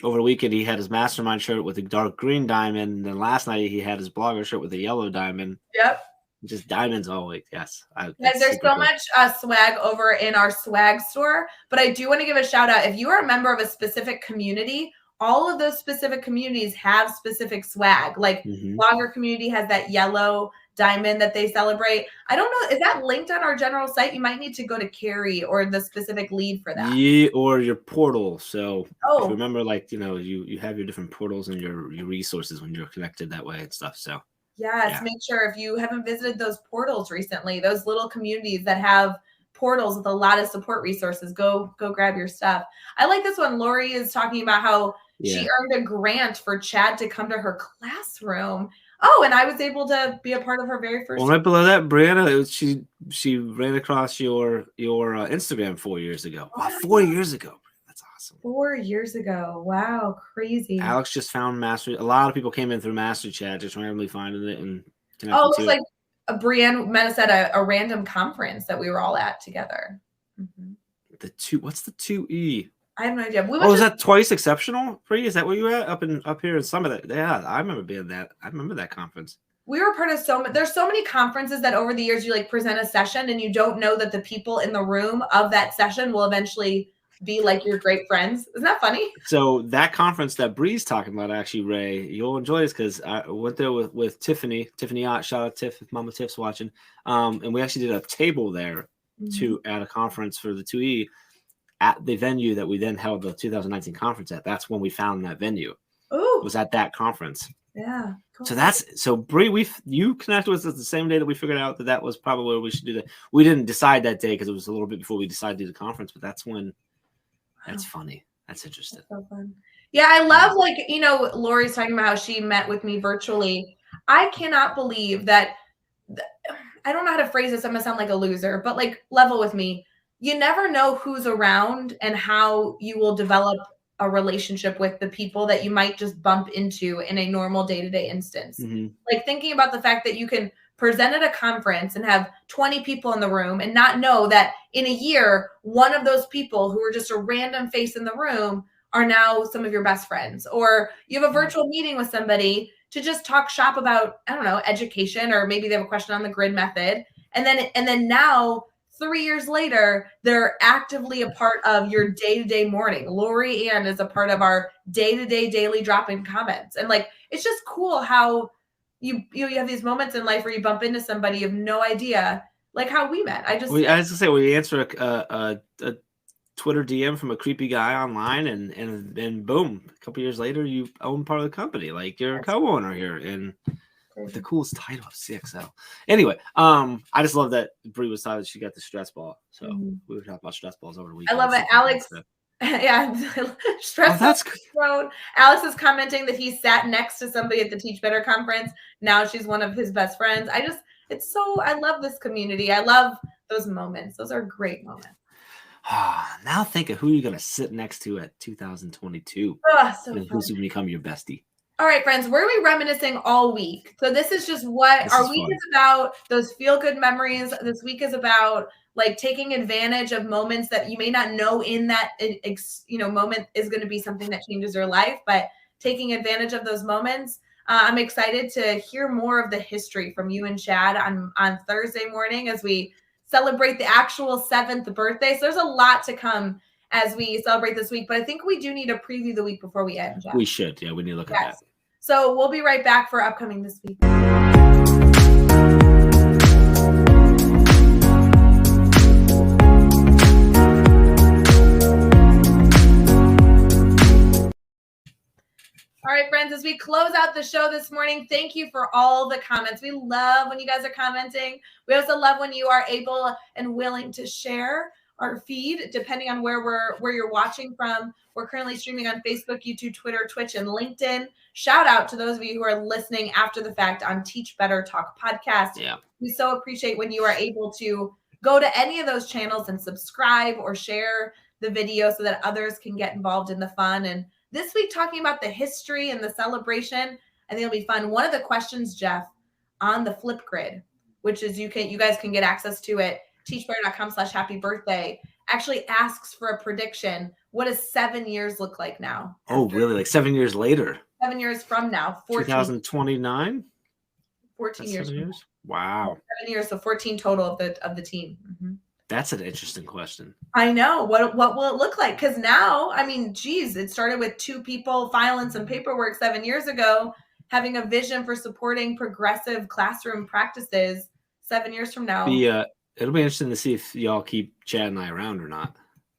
Speaker 2: over the weekend, he had his mastermind shirt with a dark green diamond. And then last night he had his blogger shirt with a yellow diamond.
Speaker 1: Yep.
Speaker 2: Just diamonds all week. Yes.
Speaker 1: There's so much swag over in our swag store, but I do want to give a shout out. If you are a member of a specific community, all of those specific communities have specific swag. Like blogger community has that yellow diamond that they celebrate. I don't know. Is that linked on our general site? You might need to go to Carrie or the specific lead for that.
Speaker 2: Yeah, or your portal. So if you remember, like, you have your different portals and your resources when you're connected that way and stuff. So
Speaker 1: yes, make sure if you haven't visited those portals recently, those little communities that have portals with a lot of support resources, go grab your stuff. I like this one. Lori is talking about how she earned a grant for Chad to come to her classroom. Oh, and I was able to be a part of her very first.
Speaker 2: Well, right below that, Brianna, she ran across your Instagram 4 years ago. Wow, 4 years ago. That's awesome.
Speaker 1: 4 years ago. Wow, crazy.
Speaker 2: Alex just found Master. A lot of people came in through Master Chat, just randomly finding it and connecting.
Speaker 1: Oh, it was like Brianne met us at a random conference that we were all at together.
Speaker 2: What's the 2E?
Speaker 1: I have no idea.
Speaker 2: Is that Twice Exceptional? Is that where you at? Up here in Summit? Yeah, I remember being that. I remember that conference.
Speaker 1: We were part of there's so many conferences that over the years you like present a session and you don't know that the people in the room of that session will eventually be like your great friends. Isn't that funny?
Speaker 2: So that conference that Bree's talking about, actually, Ray, you'll enjoy this because I went there with Tiffany Ott. Shout out Tiff if Mama Tiff's watching. And we actually did a table there at a conference for the 2E. At the venue that we then held the 2019 conference at. That's when we found that venue.
Speaker 1: Ooh.
Speaker 2: It was at that conference.
Speaker 1: Yeah. Cool.
Speaker 2: So Bree, you connected with us the same day that we figured out that was probably where we should do that. We didn't decide that day because it was a little bit before we decided to do the conference, but that's when. That's funny. That's interesting.
Speaker 1: That's so fun. Yeah, I love Lori's talking about how she met with me virtually. I cannot believe that. I don't know how to phrase this. I'm going to sound like a loser, but like level with me. You never know who's around and how you will develop a relationship with the people that you might just bump into in a normal day-to-day instance.
Speaker 2: Mm-hmm.
Speaker 1: Like thinking about the fact that you can present at a conference and have 20 people in the room and not know that in a year, one of those people who are just a random face in the room are now some of your best friends. Or you have a virtual meeting with somebody to just talk shop about, I don't know, education, or maybe they have a question on the grid method. And then now 3 years later, they're actively a part of your day-to-day morning. Lori Ann is a part of our day-to-day daily drop-in comments. And like, it's just cool how you have these moments in life where you bump into somebody, you have no idea, like how we met. I was
Speaker 2: gonna say, we answer a Twitter DM from a creepy guy online, and boom, a couple years later, you own part of the company. Like you're a co-owner here, and with the coolest title of CXL. Anyway, I just love that Brie was talking. She got the stress ball, so we were talking about stress balls over the weekend.
Speaker 1: I love it, Alex. Yeah, stress.
Speaker 2: That's good.
Speaker 1: Alex is commenting that he sat next to somebody at the Teach Better conference. Now she's one of his best friends. I love this community. I love those moments. Those are great moments.
Speaker 2: Now think of who you're going to sit next to at 2022.
Speaker 1: So
Speaker 2: and who's going to become your bestie.
Speaker 1: All right, friends, we're going to be reminiscing all week. So this is just what our week is about, those feel-good memories. This week is about like taking advantage of moments that you may not know in that moment is going to be something that changes your life, but taking advantage of those moments. I'm excited to hear more of the history from you and Chad on Thursday morning as we celebrate the actual 7th birthday. So there's a lot to come as we celebrate this week, but I think we do need to preview the week before we end, Jeff.
Speaker 2: We should. Yeah, we need to look at that.
Speaker 1: So we'll be right back for upcoming this week. All right, friends, as we close out the show this morning, thank you for all the comments. We love when you guys are commenting. We also love when you are able and willing to share our feed, depending on where you're watching from. We're currently streaming on Facebook, YouTube, Twitter, Twitch, and LinkedIn. Shout out to those of you who are listening after the fact on Teach Better Talk podcast.
Speaker 2: Yeah.
Speaker 1: We so appreciate when you are able to go to any of those channels and subscribe or share the video so that others can get involved in the fun. And this week, talking about the history and the celebration, I think it'll be fun. One of the questions, Jeff, on the Flipgrid, which is you guys can get access to it, teachbetter.com/happy-birthday, actually asks for a prediction. What does 7 years look like now?
Speaker 2: Oh, really? Like 7 years later?
Speaker 1: 7 years from now.
Speaker 2: 2029?
Speaker 1: 14 years.
Speaker 2: 7 years? Wow.
Speaker 1: 7 years, so 14 total of the team. Mm-hmm.
Speaker 2: That's an interesting question.
Speaker 1: I know. What will it look like? Because now, I mean, geez, it started with 2 people filing some paperwork 7 years ago, having a vision for supporting progressive classroom practices 7 years from now.
Speaker 2: It'll be interesting to see if y'all keep Chad and I around or not.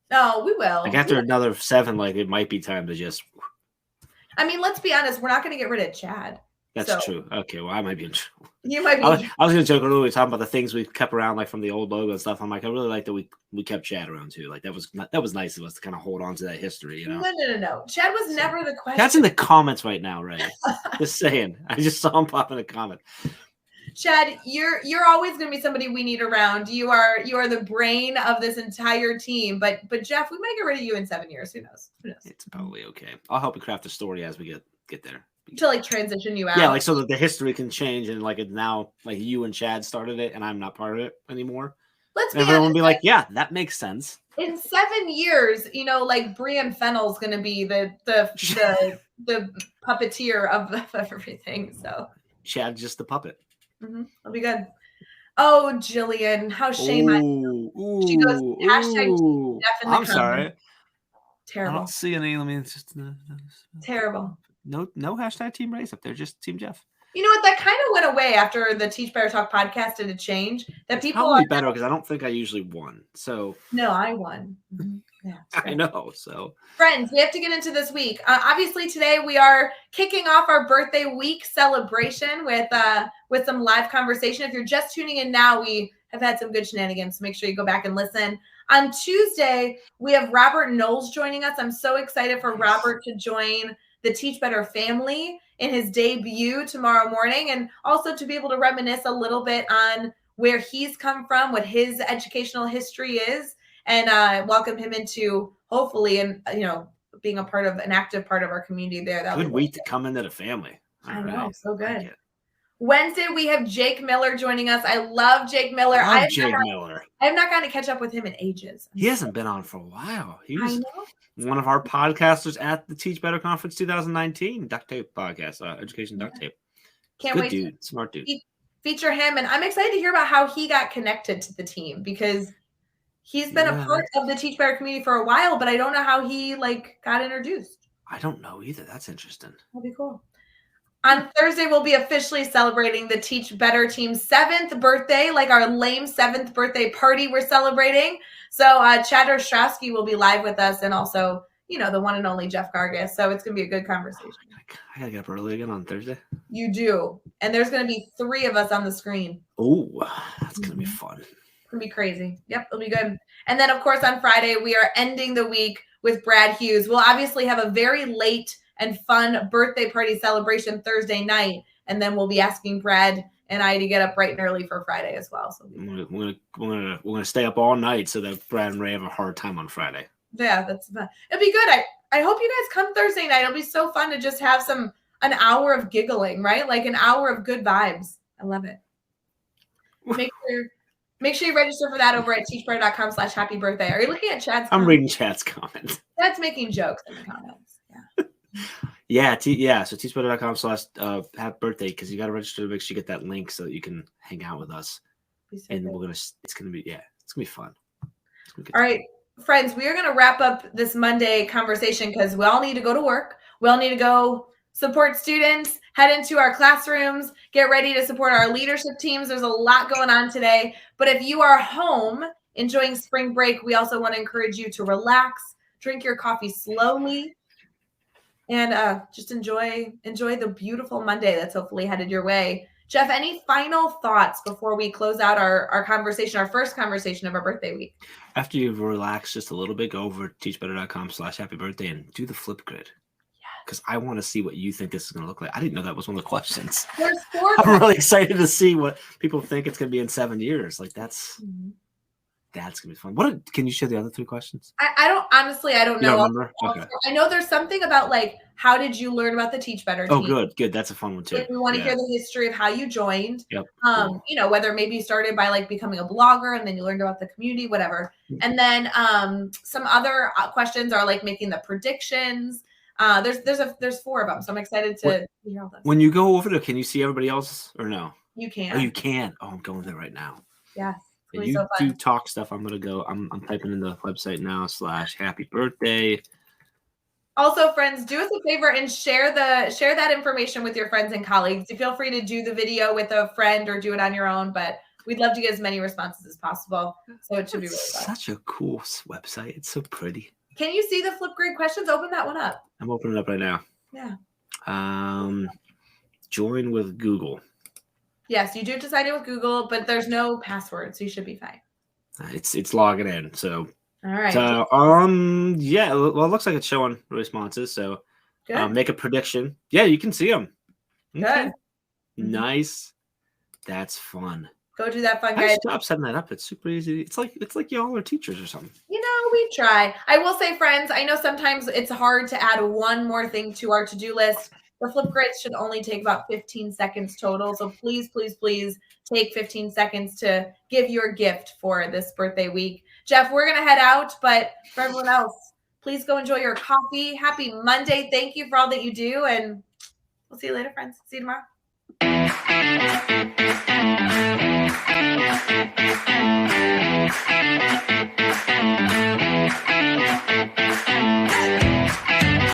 Speaker 1: No, we will.
Speaker 2: Like after another 7, like it might be time to just.
Speaker 1: I mean, let's be honest. We're not going to get rid of Chad.
Speaker 2: That's true. Okay, well, I might be in trouble.
Speaker 1: You might be.
Speaker 2: I was going to joke earlier, talking about the things we kept around, like from the old logo and stuff. I'm like, I really like that we kept Chad around too. Like that was nice of us to kind of hold on to that history, you know.
Speaker 1: No. Chad was never the question.
Speaker 2: That's in the comments right now, Ray. Just saying. I just saw him pop in a comment.
Speaker 1: Chad, you're always going to be somebody we need around. You are the brain of this entire team. But Jeff, we might get rid of you in 7 years. Who knows?
Speaker 2: It's probably okay. I'll help you craft a story as we get there.
Speaker 1: To like transition you out.
Speaker 2: Yeah, like so that the history can change and like it's now like you and Chad started it and I'm not part of it anymore.
Speaker 1: Let's be
Speaker 2: everyone
Speaker 1: honest,
Speaker 2: be like, yeah, that makes sense.
Speaker 1: In 7 years, like Brienne Fennell's going to be the puppeteer of everything. So
Speaker 2: Chad's just the puppet.
Speaker 1: Mm-hmm. That'll be good. Oh, Jillian, how shame I feel. She goes, #Jeff in the
Speaker 2: I'm sorry.
Speaker 1: Terrible.
Speaker 2: I don't see any. I mean, it's just
Speaker 1: terrible.
Speaker 2: No hashtag Team Race up there. Just Team Jeff.
Speaker 1: You know what? That kind of went away after the Teach Better Talk podcast did a change. That people
Speaker 2: probably better because I don't think I usually won. So
Speaker 1: no, I won. Mm-hmm. Yeah,
Speaker 2: I know. So
Speaker 1: friends, we have to get into this week. Obviously, today we are kicking off our birthday week celebration with some live conversation. If you're just tuning in now, we have had some good shenanigans. So make sure you go back and listen. On Tuesday, we have Robert Knowles joining us. I'm so excited for Robert to join the Teach Better family in his debut tomorrow morning, and also to be able to reminisce a little bit on where he's come from, what his educational history is, and welcome him into hopefully, and being a part of an active part of our community there.
Speaker 2: Good week to come into the family.
Speaker 1: I know, so good. Wednesday, we have Jake Miller joining us. I love Jake Miller. I have not gotten to catch up with him in ages.
Speaker 2: He hasn't been on for a while. He was one of our podcasters at the Teach Better Conference 2019 Duct Tape podcast, Education Duct Tape.
Speaker 1: Can't wait.
Speaker 2: Dude, smart dude.
Speaker 1: Feature him, and I'm excited to hear about how he got connected to the team, because he's been a part of the Teach Better community for a while, but I don't know how he got introduced.
Speaker 2: I don't know either. That's interesting.
Speaker 1: That'd be cool. On Thursday, we'll be officially celebrating the Teach Better team's 7th birthday, like our lame 7th birthday party we're celebrating. So Chad Ostrowski will be live with us, and also, the one and only Jeff Gargas. So it's going to be a good conversation.
Speaker 2: I got to get up early again on Thursday.
Speaker 1: You do. And there's going to be 3 of us on the screen.
Speaker 2: Oh, that's going to be fun.
Speaker 1: It's going to be crazy. Yep, it'll be good. And then, of course, on Friday, we are ending the week with Brad Hughes. We'll obviously have a very late and fun birthday party celebration Thursday night, and then we'll be asking Brad and I to get up bright and early for Friday as well. So
Speaker 2: we're gonna stay up all night so that Brad and Ray have a hard time on Friday.
Speaker 1: Yeah, that's fun. It'll be good. I hope you guys come Thursday night. It'll be so fun to just have an hour of giggling, right? Like an hour of good vibes. I love it. Make sure you register for that over at teachbetter.com/happy birthday. Are you looking at Chad's comments?
Speaker 2: I'm reading Chad's comments.
Speaker 1: Chad's making jokes in the comments. Yeah.
Speaker 2: So teachbetter.com/happy birthday, because you got to register to make sure you get that link so that you can hang out with us. And it's gonna be fun.
Speaker 1: All right, friends, we are gonna wrap up this Monday conversation because we all need to go to work. We all need to go support students, head into our classrooms, get ready to support our leadership teams. There's a lot going on today. But if you are home enjoying spring break, we also want to encourage you to relax, drink your coffee slowly, and just enjoy the beautiful Monday that's hopefully headed your way. Jeff, any final thoughts before we close out our conversation, our first conversation of our birthday week?
Speaker 2: After you've relaxed just a little bit, go over to teachbetter.com/happy birthday and do the flip grid. Because I want to see what you think this is going to look like. I didn't know that was one of the questions.
Speaker 1: There's 4
Speaker 2: I'm really excited to see what people think it's going to be in 7 years. Like that's going to be fun. Can you share the other 3 questions?
Speaker 1: I don't know.
Speaker 2: Remember? Okay.
Speaker 1: I know there's something about how did you learn about the Teach Better team?
Speaker 2: Oh, good. That's a fun one too.
Speaker 1: We want to hear the history of how you joined.
Speaker 2: Yep.
Speaker 1: Whether maybe you started by becoming a blogger and then you learned about the community, whatever. And then some other questions are making the predictions. There's 4 of them, so I'm excited to hear all this.
Speaker 2: When you go over there, can you see everybody else or no?
Speaker 1: You can.
Speaker 2: Oh, you can. Oh, I'm going there right now.
Speaker 1: Yes.
Speaker 2: Yeah, you do talk stuff. I'm gonna go. I'm typing in the website now /happy birthday.
Speaker 1: Also, friends, do us a favor and share that information with your friends and colleagues. Feel free to do the video with a friend or do it on your own, but we'd love to get as many responses as possible. So it should be really fun.
Speaker 2: Such a cool website. It's so pretty.
Speaker 1: Can you see the flip grid questions? Open that one up.
Speaker 2: I'm opening it up right now.
Speaker 1: Yeah.
Speaker 2: Join with Google.
Speaker 1: Yes, you do have to sign in with Google, but there's no password, so you should be fine.
Speaker 2: It's logging in. So
Speaker 1: all right.
Speaker 2: So yeah, well, it looks like it's showing responses. So make a prediction. Yeah, you can see them.
Speaker 1: Okay.
Speaker 2: Good. Nice. That's fun.
Speaker 1: Go do that fun, guys.
Speaker 2: Nice job setting that up. It's super easy. It's like y'all are teachers or something.
Speaker 1: We try. I will say, friends, I know sometimes it's hard to add one more thing to our to-do list. The flip grids should only take about 15 seconds total. So please, please, please take 15 seconds to give your gift for this birthday week. Jeff, we're going to head out, but for everyone else, please go enjoy your coffee. Happy Monday. Thank you for all that you do, and we'll see you later, friends. See you tomorrow.